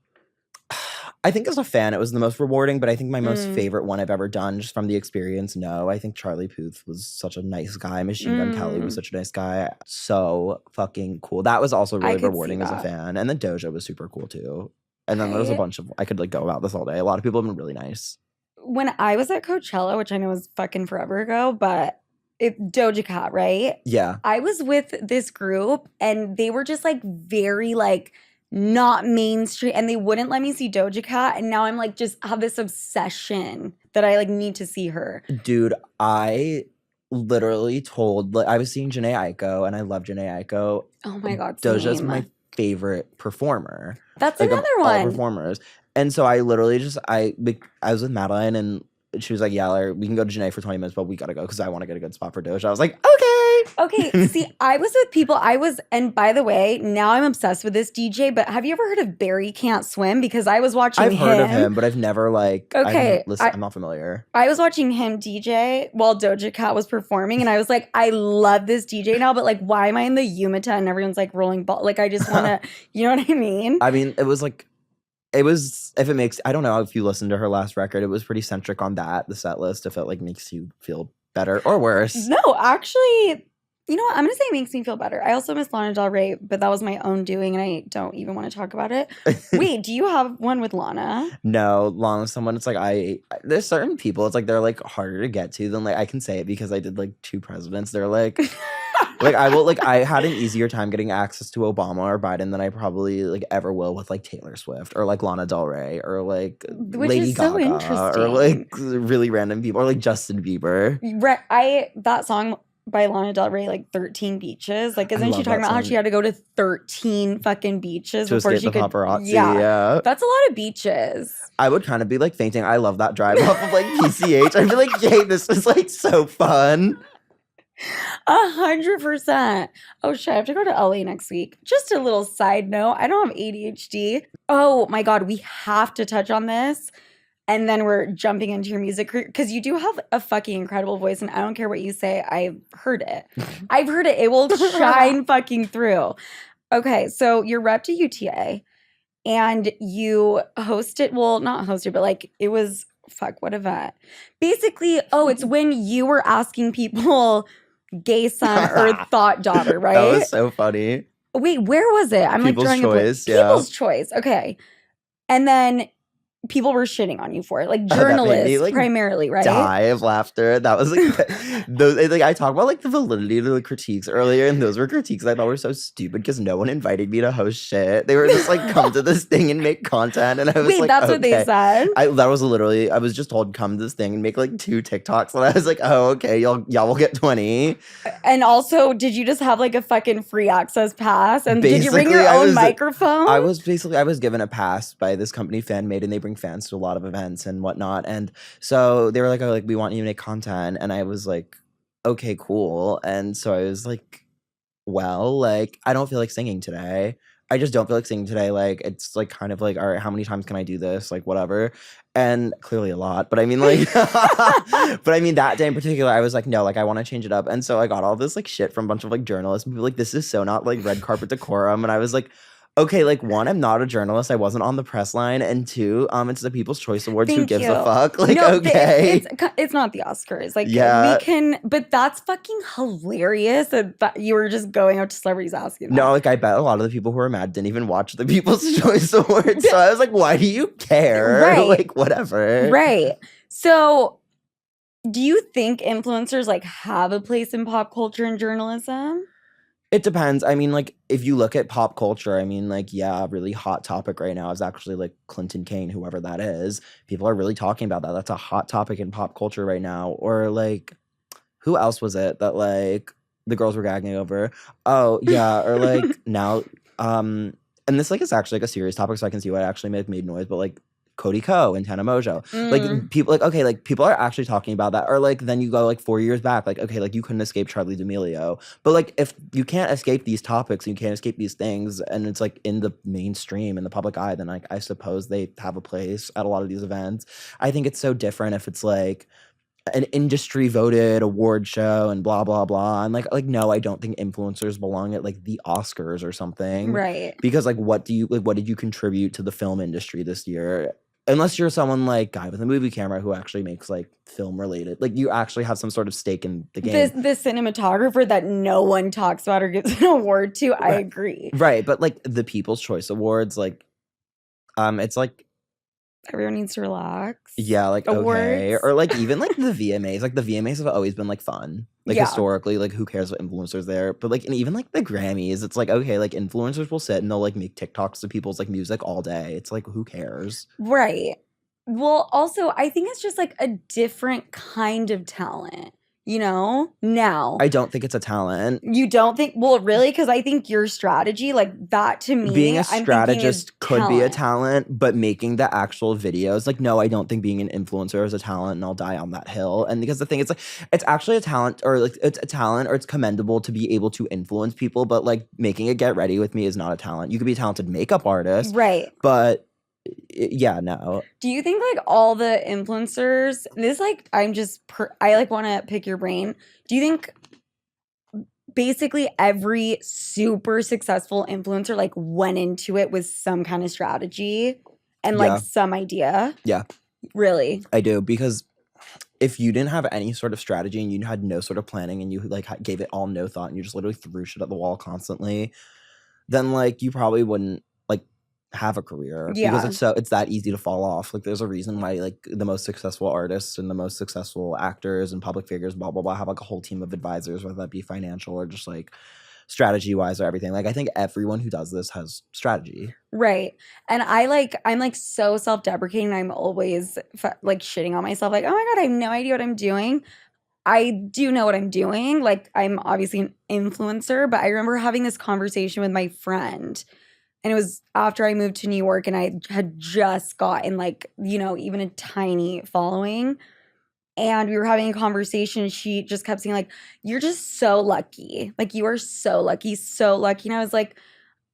I think as a fan, it was the most rewarding, but I think my most favorite one I've ever done, just from the experience, no. I think Charlie Puth was such a nice guy. Machine Gun Kelly was such a nice guy. So fucking cool. That was also really rewarding as a fan. And then Doja was super cool too. And then there was a bunch of, I could like go about this all day. A lot of people have been really nice. When I was at Coachella, which I know was fucking forever ago, but Doja Cat, right? Yeah. I was with this group and they were just like very like not mainstream and they wouldn't let me see Doja Cat. And now I'm like just have this obsession that I like need to see her. Dude, I literally told, like, I was seeing Jhené Aiko and I love Jhené Aiko. Oh my God. Doja's my favorite performer. That's like, another of one. all performers. And so I literally just, I was with Madeline and she was like, yeah, we can go to Jhené for 20 minutes, but we gotta go because I want to get a good spot for Doja. I was like, okay. Okay, see, I was with people, and by the way, now I'm obsessed with this DJ, but have you ever heard of Barry Can't Swim? Because I was watching him. I've heard of him, but I've never like, okay, I'm not familiar. I was watching him DJ while Doja Cat was performing, and I was like, I love this DJ now, but like, why am I in the Yumata and everyone's like rolling ball? Like, I just want to, you know what I mean? I mean, if it makes, I don't know if you listened to her last record, it was pretty centric on that, the set list, if it like makes you feel better or worse. No, actually, you know what? I'm going to say it makes me feel better. I also miss Lana Del Ray, but that was my own doing and I don't even want to talk about it. Wait, do you have one with Lana? No, Lana's someone, it's like there's certain people, it's like they're like harder to get to than like, I can say it because I did like 2 presidents. They're like... I had an easier time getting access to Obama or Biden than I probably like ever will with like Taylor Swift or like Lana Del Rey or like Lady Gaga or like really random people or like Justin Bieber. That song by Lana Del Rey, like 13 beaches. Like, isn't she talking about how she had to go to 13 fucking beaches to before escape she the could? paparazzi? Yeah, that's a lot of beaches. I would kind of be like fainting. I love that drive off of like PCH. I'd be like, yay, this was like so fun. 100%. Oh shit, I have to go to LA next week. Just a little side note, I don't have ADHD. Oh my God, we have to touch on this. And then we're jumping into your music career because you do have a fucking incredible voice and I don't care what you say. I've heard it. It will shine fucking through. Okay, so you're rep to UTA and you hosted, well, not hosted, but like it was, what event? Basically, it's when you were asking people gay son or Thot Daughter, right? That was so funny. Wait, where was it? I'm People's like drawing Choice, a blank. People's Choice. Okay. And then people were shitting on you for it. Like journalists me, primarily, right? Die of laughter. That was like those I talked about like the validity of the critiques earlier, and those were critiques I thought were so stupid because no one invited me to host shit. They were just like, come to this thing and make content. And I was like, that's okay. What they said? That was literally, I was just told come to this thing and make like 2 TikToks. And I was like, oh, okay, y'all will get 20. And also, did you just have like a fucking free access pass? And did you bring your own microphone? I was given a pass by this company, Fan Made, and they bring fans to a lot of events and whatnot. And so they were like, we want you to make content. And I was like, okay, cool. And so I was like, well, like, I don't feel like singing today. I just don't feel like singing today. Like, it's like kind of like, all right, how many times can I do this? Like, whatever. And clearly a lot. But I mean, like, but I mean, that day in particular, I was like, no, like, I want to change it up. And so I got all this like shit from a bunch of like journalists. People like, this is so not like red carpet decorum. And I was like, Okay, like one, I'm not a journalist. I wasn't on the press line, and two, it's the People's Choice Awards. Who Thank gives you. a fuck? Like, No, okay, it's not the Oscars. Like Yeah. we can, but that's fucking hilarious that you were just going out to celebrities asking that. no, like I bet a lot of the people who were mad didn't even watch the People's Choice Awards. So I was like, why do you care? Right. Like, whatever. Right. So, do you think influencers like have a place in pop culture and journalism? It depends. I mean, like, if you look at pop culture, I mean, like, yeah, a really hot topic right now is actually like Clinton Kane, whoever that is. People are really talking about that. That's a hot topic in pop culture right now. Or like, who else was it that like the girls were gagging over? Oh, yeah. Or like now, and this like is actually like a serious topic, so I can see why it actually made noise, but like Cody Ko and Tana Mojo. Like people like, okay, like people are actually talking about that. Or like then you go like 4 years back, like, okay, like you couldn't escape Charlie D'Amelio. But like if you can't escape these topics, you can't escape these things, and it's like in the mainstream, in the public eye, then like I suppose they have a place at a lot of these events. I think it's so different if it's like an industry voted award show and blah blah blah. And like no, I don't think influencers belong at like the Oscars or something. Right. Because like what did you contribute to the film industry this year? Unless you're someone like Guy with a Movie Camera who actually makes like film related, like you actually have some sort of stake in the game. The cinematographer that no one talks about or gives an award to, I agree. Right, but like the People's Choice Awards, like it's like everyone needs to relax. Yeah, like Awards. Okay. Or like even like the VMAs. Like the VMAs have always been like fun. Like Yeah. historically, like who cares what influencers there? But like and even like the Grammys, it's like okay, like influencers will sit and they'll like make TikToks to people's like music all day. It's like who cares? Right. Well, also, I think it's just like a different kind of talent, you know? Now. I don't think it's a talent. You don't think? Well, really? Because I think your strategy, like that to me, Being a I'm thinking is strategist could be a talent. talent, but making the actual videos, like, no, I don't think being an influencer is a talent, and I'll die on that hill. And because the thing is, like, it's actually a talent, or like, it's a talent, or it's commendable to be able to influence people, but like, making it get ready with me is not a talent. You could be a talented makeup artist, Right. but yeah, no. Do you think like all the influencers, this like, I like want to pick your brain. Do you think basically every super successful influencer like went into it with some kind of strategy and like Yeah. some idea? Yeah. Really? I do, because if you didn't have any sort of strategy and you had no sort of planning and you like gave it all no thought and you just literally threw shit at the wall constantly, then like you probably wouldn't like have a career because Yeah. it's that easy to fall off. Like there's a reason why like the most successful artists and the most successful actors and public figures blah blah blah have like a whole team of advisors, whether that be financial or just like strategy wise or everything. Like I think everyone who does this has strategy. Right. And I'm like so self-deprecating. I'm always like shitting on myself. Like, oh my God, I have no idea what I'm doing. I do know what I'm doing. Like, I'm obviously an influencer, but I remember having this conversation with my friend. And it was after I moved to New York and I had just gotten like, you know, even a tiny following. And we were having a conversation. She just kept saying, like, you're just so lucky. Like, you are so lucky, so lucky. And I was like,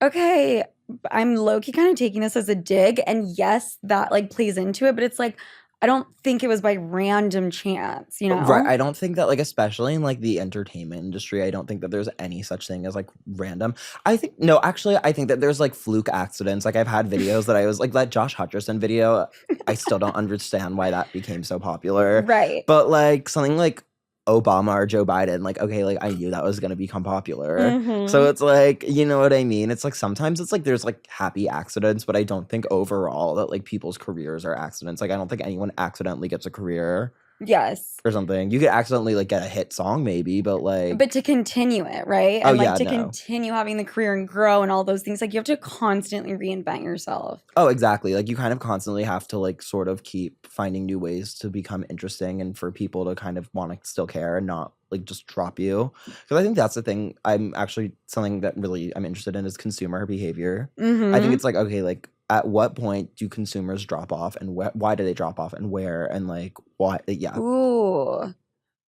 okay, I'm low-key kind of taking this as a dig. And yes, that like plays into it, but it's like, I don't think it was by random chance, you know? Right. I don't think that like especially in like the entertainment industry, I don't think that there's any such thing as like random. I think no, actually I think that there's like fluke accidents. Like I've had videos that I was like that Josh Hutcherson video, I still don't understand why that became so popular. Right. But like something like Obama or Joe Biden, like okay, like I knew that was gonna become popular. Mhm. So it's like, you know what I mean? It's like sometimes it's like there's like happy accidents, but I don't think overall that like people's careers are accidents. Like I don't think anyone accidentally gets a career Yes. or something. You could accidentally like get a hit song maybe, but like But to continue it, right? Oh, And like yeah, to no. continue having the career and grow and all those things, like you have to constantly reinvent yourself. oh, exactly. Like you kind of constantly have to like sort of keep finding new ways to become interesting and for people to kind of want to still care and not like just drop you. Because I think that's the thing. I'm actually something that really I'm interested in is consumer behavior. I Mhm. think it's like okay, like at what point do consumers drop off and why do they drop off and where and like why? Yeah. Ooh.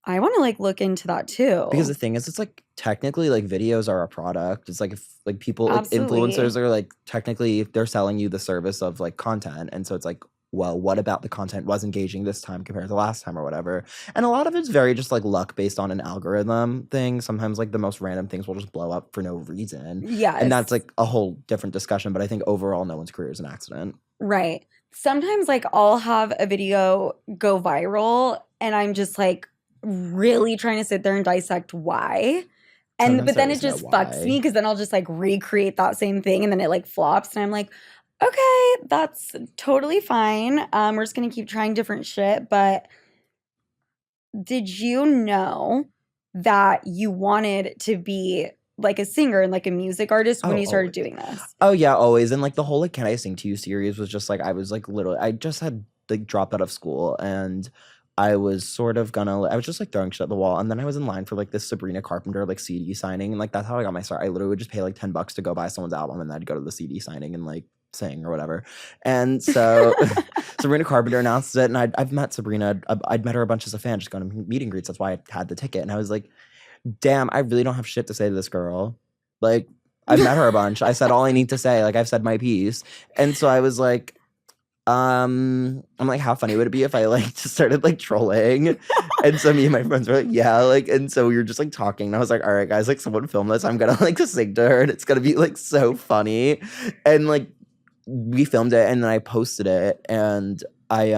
I want to like look into that too. Because the thing is, it's like technically like videos are a product. It's like if like people like Absolutely. influencers are like technically they're selling you the service of like content, and so it's like well, what about the content was engaging this time compared to last time or whatever. And a lot of it's very just like luck based on an algorithm thing. Sometimes like the most random things will just blow up for no reason. Yes. And that's like a whole different discussion. But I think overall, no one's career is an accident. Right. Sometimes like I'll have a video go viral and I'm just like really trying to sit there and dissect why. And Sometimes but then there it is no just fucks why. me because then I'll just like recreate that same thing and then it like flops and I'm like, okay, that's totally fine. We're just gonna keep trying different shit. But did you know that you wanted to be like a singer and like a music artist when Oh, you started always. doing this? Oh yeah, always. And like the whole like Can I Sing to You series was just like I was like literally I just had like dropped out of school and I was sort of gonna I was just like throwing shit at the wall and then I was in line for like this Sabrina Carpenter like CD signing and like that's how I got my start. I literally would just pay like $10 to go buy someone's album and then I'd go to the CD signing and like sing or whatever. And so Sabrina Carpenter announced it and I've met Sabrina. I'd met her a bunch as a fan, just going to meet and greets. That's why I had the ticket. And I was like, damn, I really don't have shit to say to this girl. Like, I've met her a bunch. I said all I need to say. Like, I've said my piece. And so I was like, I'm like, how funny would it be if I like just started like trolling? And so me and my friends were like, yeah, like, and so we were just like talking. And I was like, all right, guys, like, someone film this. I'm gonna like sing to her, and it's gonna be like so funny. And like, we filmed it, and then I posted it, and I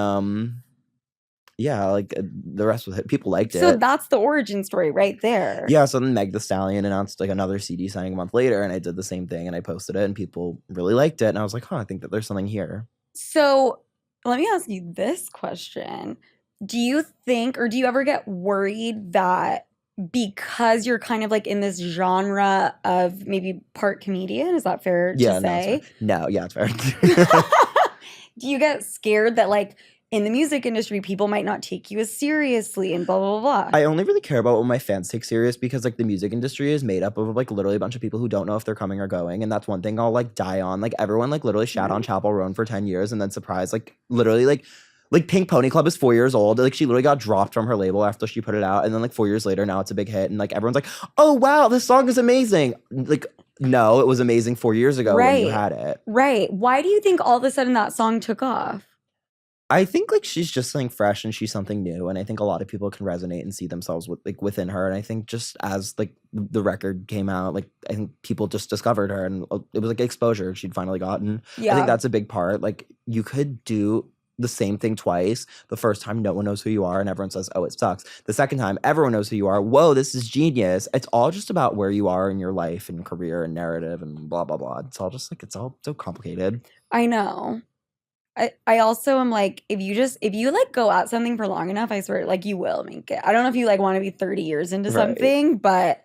yeah, like the rest was it. People liked So it. that's the origin story right there. Yeah, so then Meg Thee Stallion announced like another CD signing a month later, and I did the same thing, and I posted it, and people really liked it, and I was like, huh, I think that there's something here. So let me ask you this question. Do you think, or do you ever get worried that because you're kind of like in this genre of maybe part comedian, is that fair Yeah, to no, it's say? fair. No, yeah, it's fair. Do you get scared that like in the music industry, people might not take you as seriously and blah, blah, blah, blah? I only really care about what my fans take serious because like the music industry is made up of like literally a bunch of people who don't know if they're coming or going, and that's one thing I'll like die on. Like everyone like literally shat on Chaperone for 10 years and then surprised like literally like Pink Pony Club is 4 years old. Like she literally got dropped from her label after she put it out, and then like 4 years later now it's a big hit, and like everyone's like, oh wow, this song is amazing. Like no, it was amazing 4 years ago when you had it. Right. Why do you think all of a sudden that song took off? I think like she's just something fresh and she's something new, and I think a lot of people can resonate and see themselves with like within her. And I think just as like the record came out, like I think people just discovered her, and it was like exposure she'd finally gotten. Yeah. I think that's a big part. Like you could do the same thing twice. The first time, no one knows who you are, and everyone says, "Oh, it sucks." The second time, everyone knows who you are. Whoa, this is genius! It's all just about where you are in your life and career and narrative and blah blah blah. It's all just like it's all so complicated. I know. I also am like, if you like go at something for long enough, I swear, like you will make it. I don't know if you like want to be 30 years into Right. something, but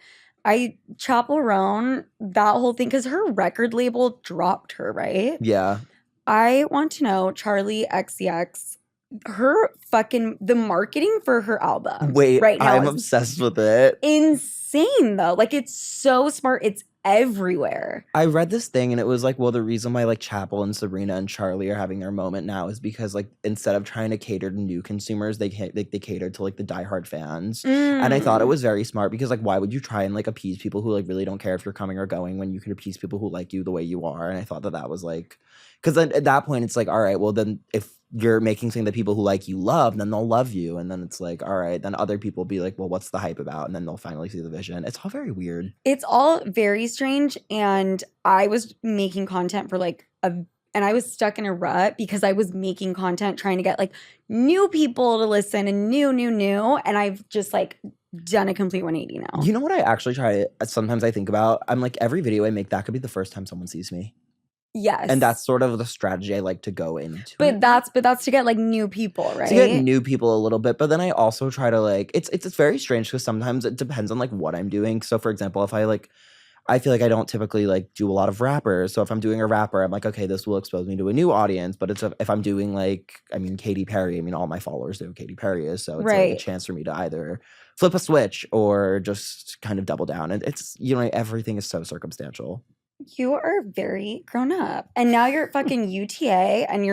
Chaperone, that whole thing, because her record label dropped her, right? Yeah. I want to know, Charlie XCX, the marketing for her album. Wait, right now I'm is obsessed with it. insane though. Like it's so smart. It's everywhere. I read this thing and it was like, well, the reason why like Chapel and Sabrina and Charlie are having their moment now is because like instead of trying to cater to new consumers, they catered to like the diehard fans. And I thought it was very smart because like why would you try and like appease people who like really don't care if you're coming or going when you can appease people who like you the way you are? And I thought that was like, because then at that point it's like, all right, well then if you're making something that people who like you love, then they'll love you. And then it's like, all right, then other people will be like, well, what's the hype about? And then they'll finally see the vision. It's all very weird. It's all very strange. And I was making content for like and I was stuck in a rut because I was making content trying to get like new people to listen and new. And I've just like done a complete 180 now. You know what I actually try? Sometimes I think about, I'm like, every video I make, that could be the first time someone sees me. Yes. And that's sort of the strategy I like to go into. But that's to get like new people, right? To get new people a little bit, but then I also try to like it's very strange because sometimes it depends on like what I'm doing. So for example, if I feel like I don't typically like do a lot of rappers. So if I'm doing a rapper, I'm like, okay, this will expose me to a new audience. But if I'm doing like, I mean, Katy Perry, I mean, all my followers know who Katy Perry is. So it's like a chance for me to either flip a switch or just kind of double down. And it's, you know, everything is so circumstantial. You are very grown up. And now you're at fucking UTA and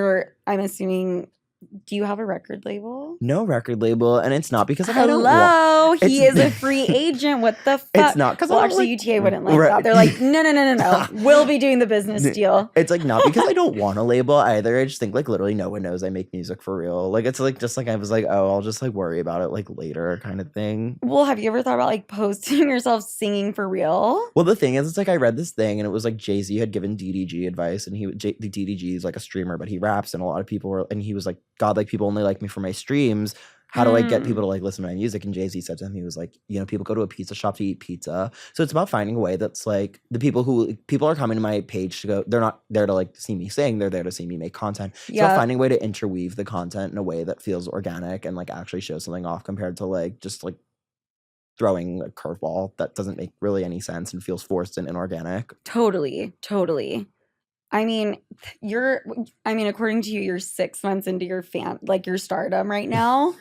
I'm assuming Do you have a record label? No record label, and it's not because like, I don't Hello, want. he is a free agent. What the fuck? It's not because well, I don't, actually, like, UTA wouldn't like right. that. They're like, no. We'll be doing the business deal. It's like not because I don't want a label either. I just think like literally no one knows I make music for real. Like it's like just like I was like, oh, I'll just like worry about it like later kind of thing. Well, have you ever thought about like posting yourself singing for real? Well, the thing is, it's like I read this thing and it was like Jay-Z had given DDG advice, and the DDG is like a streamer, but he raps, and a lot of people were, and he was like, God, like people only like me for my streams. How do I get people to like listen to my music? And Jay-Z said to him, he was like, you know, people go to a pizza shop to eat pizza. So it's about finding a way that's like the people are coming to my page to go, they're not there to like see me sing, they're there to see me make content. So finding a way to interweave the content in a way that feels organic and like actually shows something off compared to like just like throwing a curveball that doesn't make really any sense and feels forced and inorganic. Totally. I mean, according to you, you're 6 months into your your stardom right now.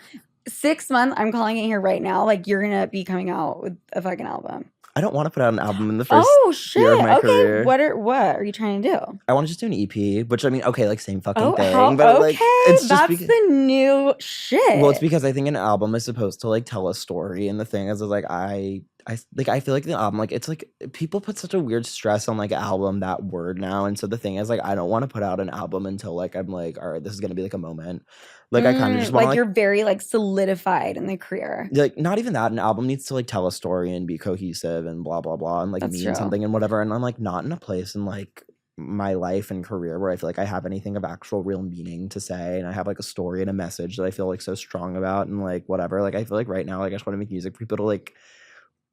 6 months, I'm calling it here right now. Like, you're gonna be coming out with a fucking album. I don't want to put out an album in the first year of my career. What are you trying to do? I want to just do an EP, which I mean, okay, like same fucking thing. Like, it's just the new shit. Well, it's because I think an album is supposed to like tell a story, and the thing is like I feel like the album, like it's like people put such a weird stress on like album, that word now, and so the thing is like I don't want to put out an album until like I'm like, all right, this is gonna be like a moment. Like I kind of just want like you're very like solidified in the career. Like not even that, an album needs to like tell a story and be cohesive and blah blah blah and like mean something and whatever. And I'm like not in a place in like my life and career where I feel like I have anything of actual real meaning to say, and I have like a story and a message that I feel like so strong about and like whatever. Like I feel like right now like I just want to make music for people to like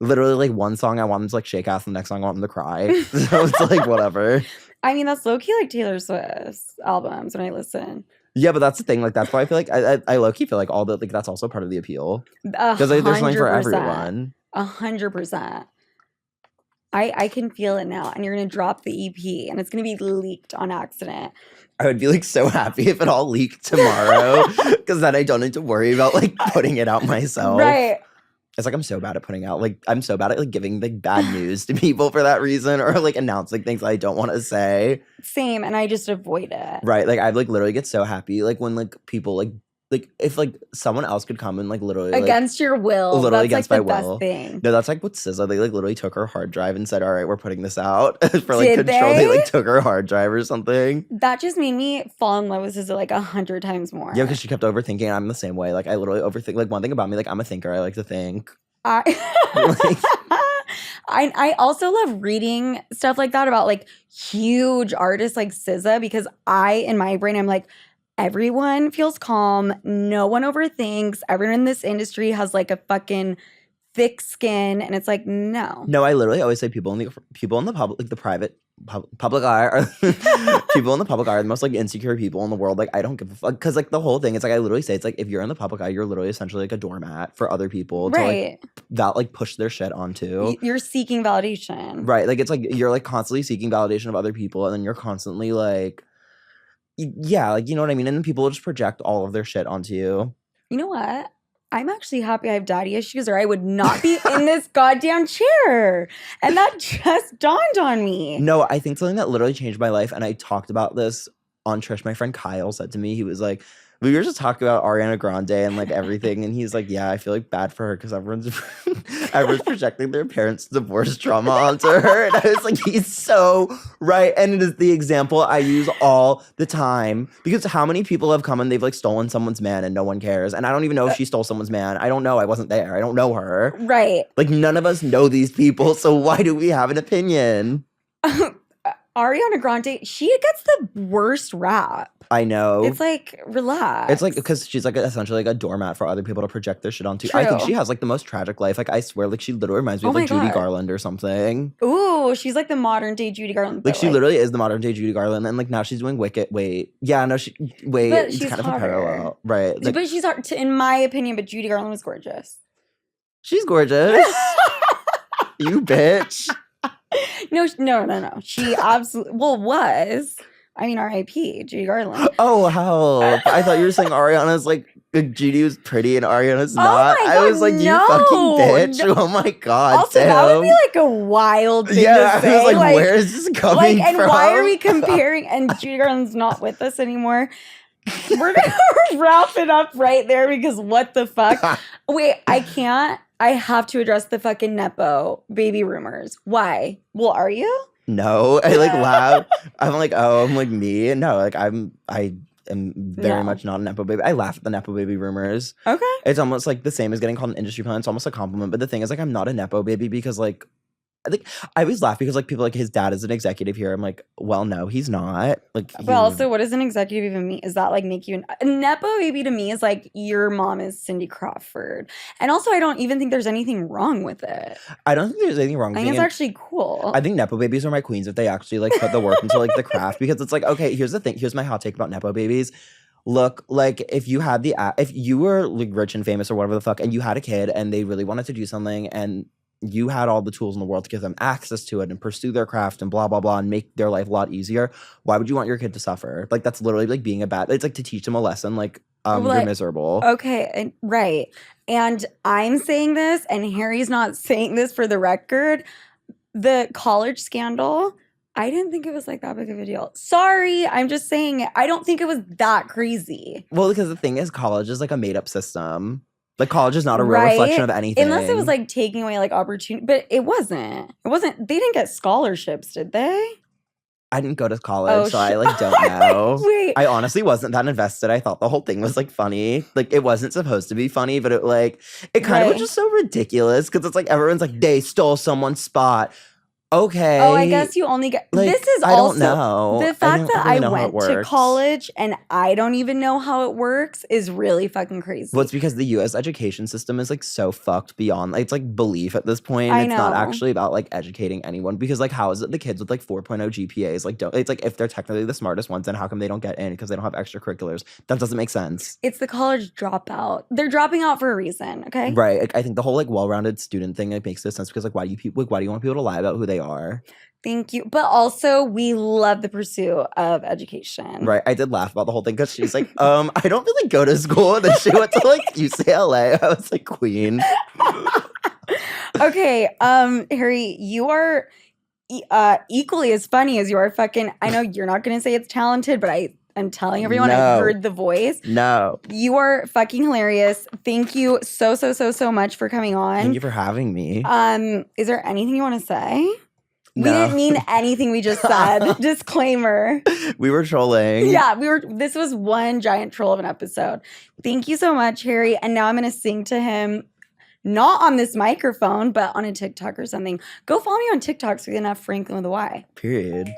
literally like one song I want them to like shake ass, and the next song I want them to cry. So it's like whatever. I mean that's low key like Taylor Swift's albums when I listen. Yeah, but that's the thing. Like, that's why I feel like I low key feel like all the like that's also part of the appeal because like, there's something for everyone. 100%. I can feel it now, and you're gonna drop the EP, and it's gonna be leaked on accident. I would be like so happy if it all leaked tomorrow, because then I don't need to worry about like putting it out myself. Right. It's like I'm so bad at putting out like I'm so bad at like giving like bad news to people for that reason, or like announcing things I don't want to say. Same, and I just avoid it. Right, like I like literally get so happy like when like people like if like someone else could come and like literally against your will, literally that's against like the my will. Best thing. No, that's like what SZA, they like literally took her hard drive and said, all right, we're putting this out for like Did control. they? They like took her hard drive or something. That just made me fall in love with SZA like 100 times more. Yeah, because she kept overthinking. I'm the same way. Like I literally overthink. Like one thing about me, like I'm a thinker. I like to think. I also love reading stuff like that about like huge artists like SZA, because in my brain I'm like, everyone feels calm, no one overthinks, everyone in this industry has like a fucking thick skin, and it's like no. I literally always say people in the public, like the public eye are people in the public eye are the most like insecure people in the world. Like I don't give a fuck, because like the whole thing is like I literally say it's like if you're in the public eye, you're literally essentially like a doormat for other people to like that like push their shit onto. You're seeking validation, right? Like it's like you're like constantly seeking validation of other people, and then you're constantly like, yeah, like you know what I mean. And then people will just project all of their shit onto you. You know what? I'm actually happy I have daddy issues, or I would not be in this goddamn chair. And that just dawned on me. No, I think something that literally changed my life, and I talked about this on Trish. My friend Kyle said to me, he was like, we were just talking about Ariana Grande and like everything, and he's like, yeah, I feel like bad for her because everyone's projecting their parents' divorce trauma onto her. And I was like, he's so right. And it is the example I use all the time, because how many people have come and they've like stolen someone's man and no one cares. And I don't even know if she stole someone's man. I don't know. I wasn't there. I don't know her. Right. Like none of us know these people. So why do we have an opinion? Ariana Grande, she gets the worst rap. I know. It's like, relax. It's like, because she's like essentially like a doormat for other people to project their shit onto. True. I think she has like the most tragic life. Like I swear, like she literally reminds me of like Judy Garland or something. Ooh, she's like the modern day Judy Garland. Like she literally is the modern day Judy Garland, and like now she's doing Wicked. It's kind of a parallel, right? Like, but she's hard in my opinion. But Judy Garland was gorgeous. She's gorgeous. You bitch. No. She absolutely was. I mean, R.I.P. Judy Garland. Oh, help. I thought you were saying Ariana's like Judy was pretty and Ariana's not. Oh my God, I was like, you fucking bitch. No. Oh my God. Also, that would be like a wild thing to say. I was like, where is this coming from? And why are we comparing? And Judy Garland's not with us anymore. We're gonna wrap it up right there because what the fuck? Wait, I can't. I have to address the fucking Nepo baby rumors. Why? Well, are you? No, I like laugh. I'm like, oh, I'm like me. No, like I am very No. much not a Nepo baby. I laugh at the Nepo baby rumors. Okay. It's almost like the same as getting called an industry plant. It's almost a compliment. But the thing is, like, I'm not a Nepo baby because, like, I think I always laugh because, like, people like his dad is an executive here. I'm like, well, no, he's not. Like, But also, what does an executive even mean? Is that like make you a Nepo baby to me is like your mom is Cindy Crawford. And also, I don't even think there's anything wrong with it. I don't think there's anything wrong I with think being it's actually cool. I think Nepo babies are my queens if they actually like put the work into like the craft because it's like, okay, here's the thing. Here's my hot take about Nepo babies. Look, like if you had if you were like rich and famous or whatever the fuck and you had a kid and they really wanted to do something and you had all the tools in the world to give them access to it and pursue their craft and blah, blah, blah, and make their life a lot easier, why would you want your kid to suffer? Like, that's literally like being it's like to teach them a lesson, like, you're miserable. Okay, right. And I'm saying this, and Harry's not saying this for the record. The college scandal, I didn't think it was like that big of a deal. Sorry, I'm just saying it. I don't think it was that crazy. Well, because the thing is, college is like a made up system. Like college is not a real reflection of anything. Unless it was like taking away like opportunity. But it wasn't. It wasn't. They didn't get scholarships, did they? I didn't go to college, so I like don't know. Wait. I honestly wasn't that invested. I thought the whole thing was like funny. Like it wasn't supposed to be funny, but it kind of was just so ridiculous because it's like everyone's like they stole someone's spot. Okay. Oh, I guess you only get. Like, this is I also don't know. the fact that I know how it went to works. college and I don't even know how it works is really fucking crazy. Well, it's because the U.S. education system is like so fucked beyond. Like, it's like belief at this point. I It's not know. actually about like educating anyone because like how is it the kids with like 4.0 GPAs like don't? It's like if they're technically the smartest ones, then how come they don't get in because they don't have extracurriculars? That doesn't make sense. It's the college dropout. They're dropping out for a reason. Okay. Right. Like, I think the whole like well-rounded student thing like makes no sense because like why do you want people to lie about who they are? Thank you. But also, we love the pursuit of education. Right. I did laugh about the whole thing because she's like, I don't really go to school. And then she went to like UCLA. I was like, queen. Okay, Harry, you are equally as funny as you are fucking. I know you're not going to say it's talented, but I'm telling everyone No. I've heard the voice. No. You are fucking hilarious. Thank you so much for coming on. Thank you for having me. Is there anything you want to say? We No. didn't mean anything we just said. Disclaimer. We were trolling. Yeah, this was one giant troll of an episode. Thank you so much, Harry. And now I'm going to sing to him, not on this microphone, but on a TikTok or something. Go follow me on TikTok so you can have Franklyn with a Y. Period.